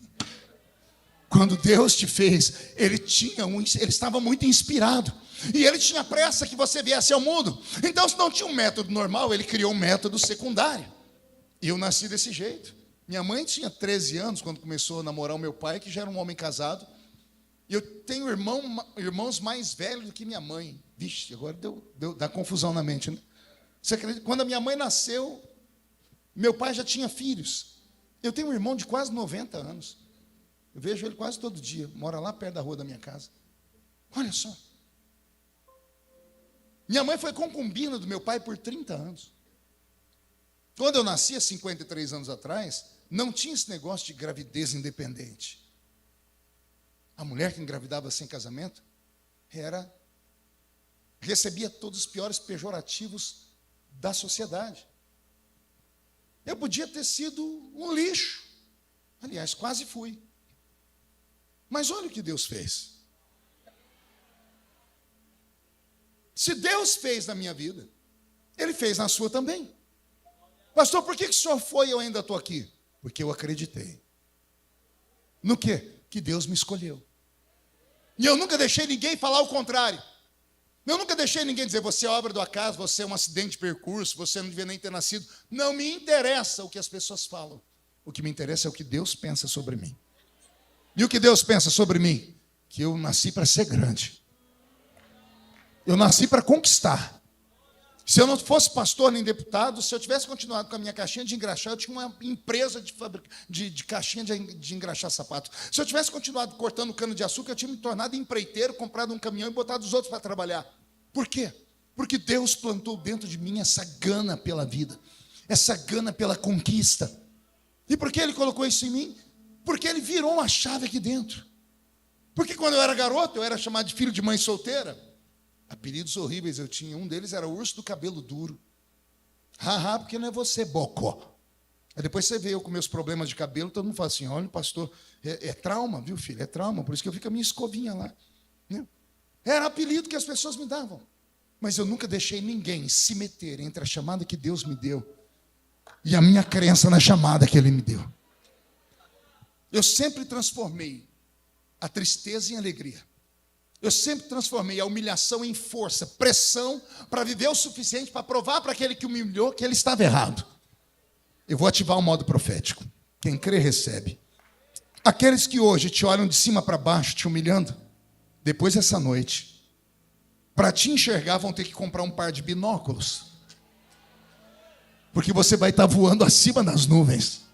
Quando Deus te fez, ele estava muito inspirado. E ele tinha pressa que você viesse ao mundo. Então, se não tinha um método normal, ele criou um método secundário. E eu nasci desse jeito. Minha mãe tinha 13 anos quando começou a namorar o meu pai, que já era um homem casado. E eu tenho irmãos mais velhos do que minha mãe. Vixe, agora dá confusão na mente, né? Você acredita? Quando a minha mãe nasceu, meu pai já tinha filhos. Eu tenho um irmão de quase 90 anos. Eu vejo ele quase todo dia. Mora lá perto da rua da minha casa. Olha só. Minha mãe foi concubina do meu pai por 30 anos. Quando eu nasci, há 53 anos atrás, não tinha esse negócio de gravidez independente. A mulher que engravidava sem casamento recebia todos os piores pejorativos da sociedade. Eu podia ter sido um lixo. Aliás, quase fui. Mas olha o que Deus fez. Se Deus fez na minha vida, Ele fez na sua também. Pastor, por que o senhor foi e eu ainda estou aqui? Porque eu acreditei. No quê? Que Deus me escolheu. E eu nunca deixei ninguém falar o contrário. Eu nunca deixei ninguém dizer, você é obra do acaso, você é um acidente de percurso, você não devia nem ter nascido. Não me interessa o que as pessoas falam. O que me interessa é o que Deus pensa sobre mim. E o que Deus pensa sobre mim? Que eu nasci para ser grande. Eu nasci para conquistar. Se eu não fosse pastor nem deputado, se eu tivesse continuado com a minha caixinha de engraxar, eu tinha uma empresa de caixinha de engraxar sapato. Se eu tivesse continuado cortando cana de açúcar, eu tinha me tornado empreiteiro, comprado um caminhão e botado os outros para trabalhar. Por quê? Porque Deus plantou dentro de mim essa gana pela vida, essa gana pela conquista. E por que Ele colocou isso em mim? Porque Ele virou uma chave aqui dentro. Porque quando eu era garoto, eu era chamado de filho de mãe solteira. Apelidos horríveis eu tinha. Um deles era o urso do cabelo duro. Haha, porque não é você, bocó. Aí depois você vê eu com meus problemas de cabelo, todo mundo fala assim, olha, pastor, é trauma, viu, filho? É trauma, por isso que eu fico com a minha escovinha lá. Era apelido que as pessoas me davam. Mas eu nunca deixei ninguém se meter entre a chamada que Deus me deu e a minha crença na chamada que Ele me deu. Eu sempre transformei a tristeza em alegria. Eu sempre transformei a humilhação em força, pressão, para viver o suficiente para provar para aquele que me humilhou que ele estava errado. Eu vou ativar o modo profético. Quem crê, recebe. Aqueles que hoje te olham de cima para baixo, te humilhando, depois dessa noite, para te enxergar, vão ter que comprar um par de binóculos. Porque você vai estar voando acima das nuvens.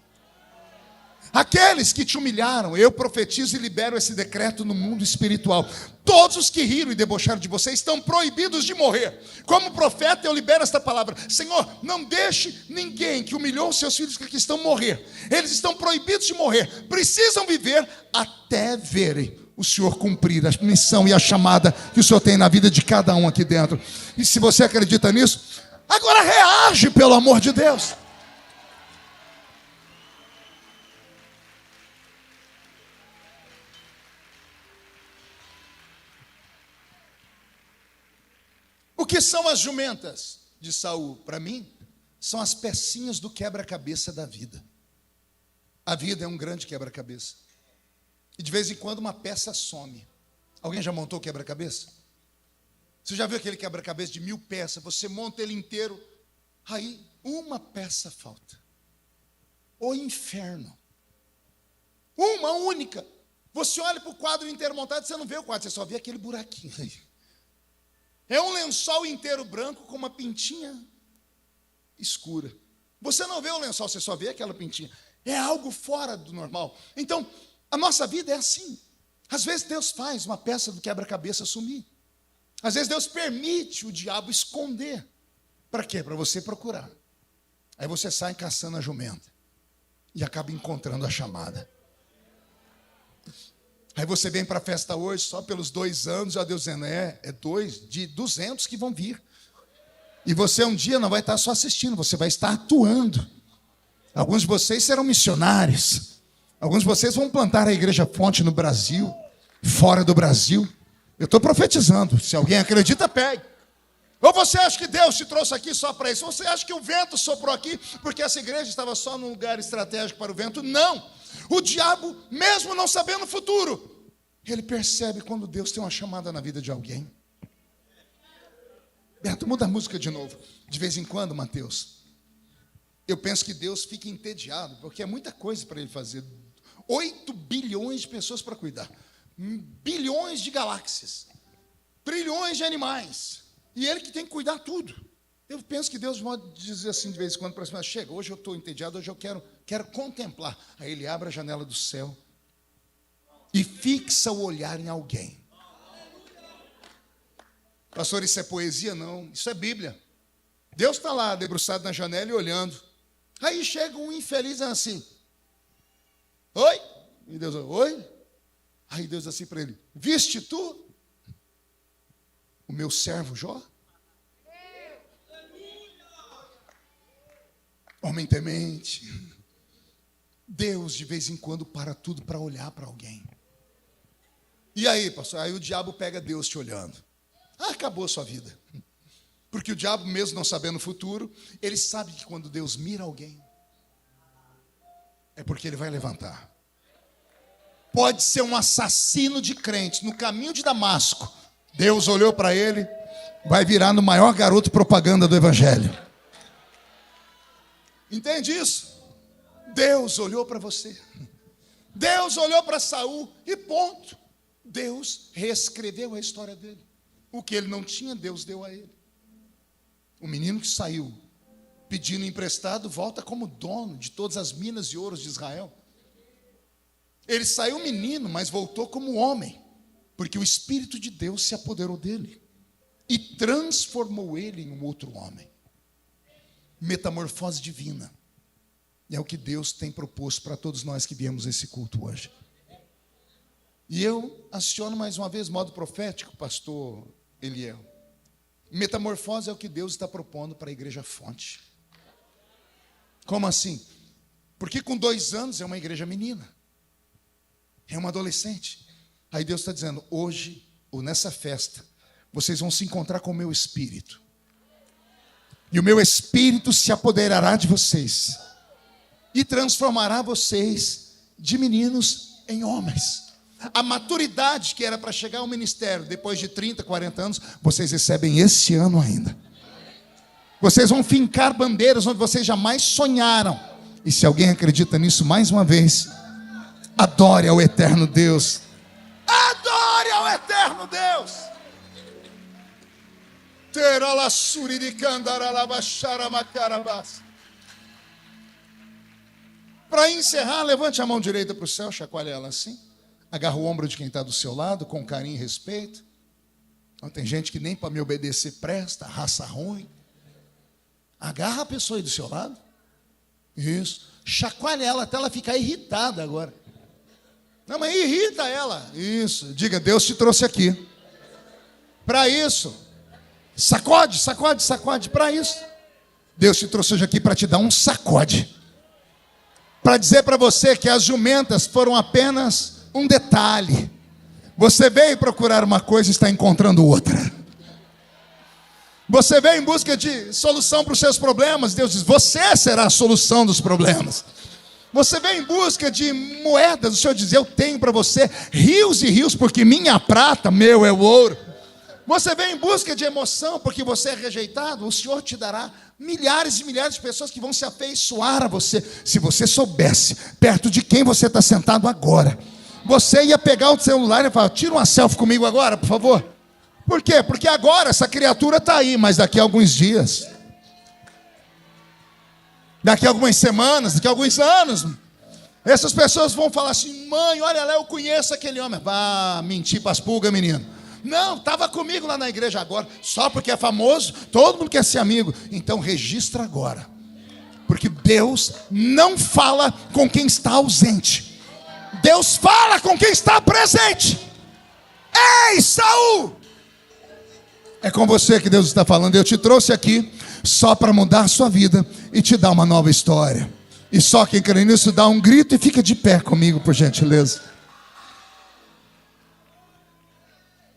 Aqueles que te humilharam, eu profetizo e libero esse decreto no mundo espiritual. Todos os que riram e debocharam de você estão proibidos de morrer. Como profeta, eu libero esta palavra. Senhor, não deixe ninguém que humilhou os seus filhos que estão morrer. Eles estão proibidos de morrer. Precisam viver até verem o Senhor cumprir a missão e a chamada que o Senhor tem na vida de cada um aqui dentro. E se você acredita nisso, agora reage, pelo amor de Deus. O que são as jumentas de Saul? Para mim, são as pecinhas do quebra-cabeça da vida. A vida é um grande quebra-cabeça. E de vez em quando uma peça some. Alguém já montou o quebra-cabeça? Você já viu aquele quebra-cabeça de 1000 peças? Você monta ele inteiro, aí uma peça falta. O inferno. Uma única. Você olha para o quadro inteiro montado, você não vê o quadro, você só vê aquele buraquinho aí. É um lençol inteiro branco com uma pintinha escura. Você não vê o lençol, você só vê aquela pintinha. É algo fora do normal. Então, a nossa vida é assim. Às vezes Deus faz uma peça do quebra-cabeça sumir. Às vezes Deus permite o diabo esconder. Para quê? Para você procurar. Aí você sai caçando a jumenta. E acaba encontrando a chamada. Aí você vem para a festa hoje, só pelos 2 anos, já Deus dizendo, é 2 de 200 que vão vir. E você um dia não vai estar só assistindo, você vai estar atuando. Alguns de vocês serão missionários. Alguns de vocês vão plantar a Igreja Fonte no Brasil, fora do Brasil. Eu estou profetizando, se alguém acredita, pegue. Ou você acha que Deus te trouxe aqui só para isso? Ou você acha que o vento soprou aqui porque essa igreja estava só num lugar estratégico para o vento? Não! O diabo, mesmo não sabendo o futuro, ele percebe quando Deus tem uma chamada na vida de alguém. Beto, muda a música de novo. De vez em quando, Mateus, eu penso que Deus fica entediado, porque é muita coisa para Ele fazer. 8 bilhões de pessoas para cuidar. Bilhões de galáxias. Trilhões de animais. E Ele que tem que cuidar tudo. Eu penso que Deus pode dizer assim de vez em quando para cima, chega, hoje eu estou entediado, hoje eu quero contemplar. Aí Ele abre a janela do céu e fixa o olhar em alguém. Pastor, isso é poesia? Não, isso é Bíblia. Deus está lá, debruçado na janela e olhando. Aí chega um infeliz assim. Oi? E Deus, oi? Aí Deus assim para ele, viste tu o meu servo Jó? Homem temente. Deus de vez em quando para tudo para olhar para alguém. E aí, pastor? Aí o diabo pega Deus te olhando. Acabou a sua vida. Porque o diabo, mesmo não sabendo o futuro, ele sabe que quando Deus mira alguém, é porque ele vai levantar. Pode ser um assassino de crentes no caminho de Damasco. Deus olhou para ele, vai virar no maior garoto propaganda do evangelho. Entende isso? Deus olhou para você. Deus olhou para Saul e ponto. Deus reescreveu a história dele. O que ele não tinha, Deus deu a ele. O menino que saiu pedindo emprestado volta como dono de todas as minas de ouro de Israel. Ele saiu menino, mas voltou como homem, porque o Espírito de Deus se apoderou dele e transformou ele em um outro homem. Metamorfose divina. É o que Deus tem proposto para todos nós que viemos a esse culto hoje. E eu aciono mais uma vez modo profético, pastor Eliel. Metamorfose é o que Deus está propondo para a Igreja Fonte. Como assim? Porque com 2 anos é uma igreja menina. É uma adolescente. Aí Deus está dizendo, hoje, ou nessa festa, vocês vão se encontrar com o meu Espírito. E o meu Espírito se apoderará de vocês. E transformará vocês de meninos em homens. A maturidade que era para chegar ao ministério depois de 30, 40 anos, vocês recebem esse ano ainda. Vocês vão fincar bandeiras onde vocês jamais sonharam. E se alguém acredita nisso, mais uma vez, adore ao eterno Deus. Adore ao eterno Deus. Para encerrar, levante a mão direita para o céu, chacoalhe ela assim. Agarra o ombro de quem está do seu lado, com carinho e respeito. Então, tem gente que nem para me obedecer presta, raça ruim. Agarra a pessoa aí do seu lado. Isso. Chacoalhe ela até ela ficar irritada agora. Não, mas irrita ela. Isso. Diga, Deus te trouxe aqui para isso. Sacode, sacode, sacode para isso. Deus te trouxe hoje aqui para te dar um sacode. Para dizer para você que as jumentas foram apenas um detalhe. Você veio procurar uma coisa e está encontrando outra. Você veio em busca de solução para os seus problemas. Deus diz, você será a solução dos problemas. Você veio em busca de moedas. O Senhor diz, eu tenho para você rios e rios, porque minha prata, meu é o ouro. Você veio em busca de emoção, porque você é rejeitado. O Senhor te dará milhares e milhares de pessoas que vão se afeiçoar a você. Se você soubesse perto de quem você está sentado agora, você ia pegar o celular e falar, tira uma selfie comigo agora, por favor. Por quê? Porque agora essa criatura está aí, mas daqui a alguns dias, daqui a algumas semanas, daqui a alguns anos, essas pessoas vão falar assim, mãe, olha lá, eu conheço aquele homem. Vá mentir para as pulgas, menino. Não, estava comigo lá na igreja agora. Só porque é famoso, todo mundo quer ser amigo. Então registra agora. Porque Deus não fala com quem está ausente. Deus fala com quem está presente. Ei, Saul! É com você que Deus está falando. Eu te trouxe aqui só para mudar a sua vida e te dar uma nova história. E só quem crê nisso dá um grito e fica de pé comigo, por gentileza.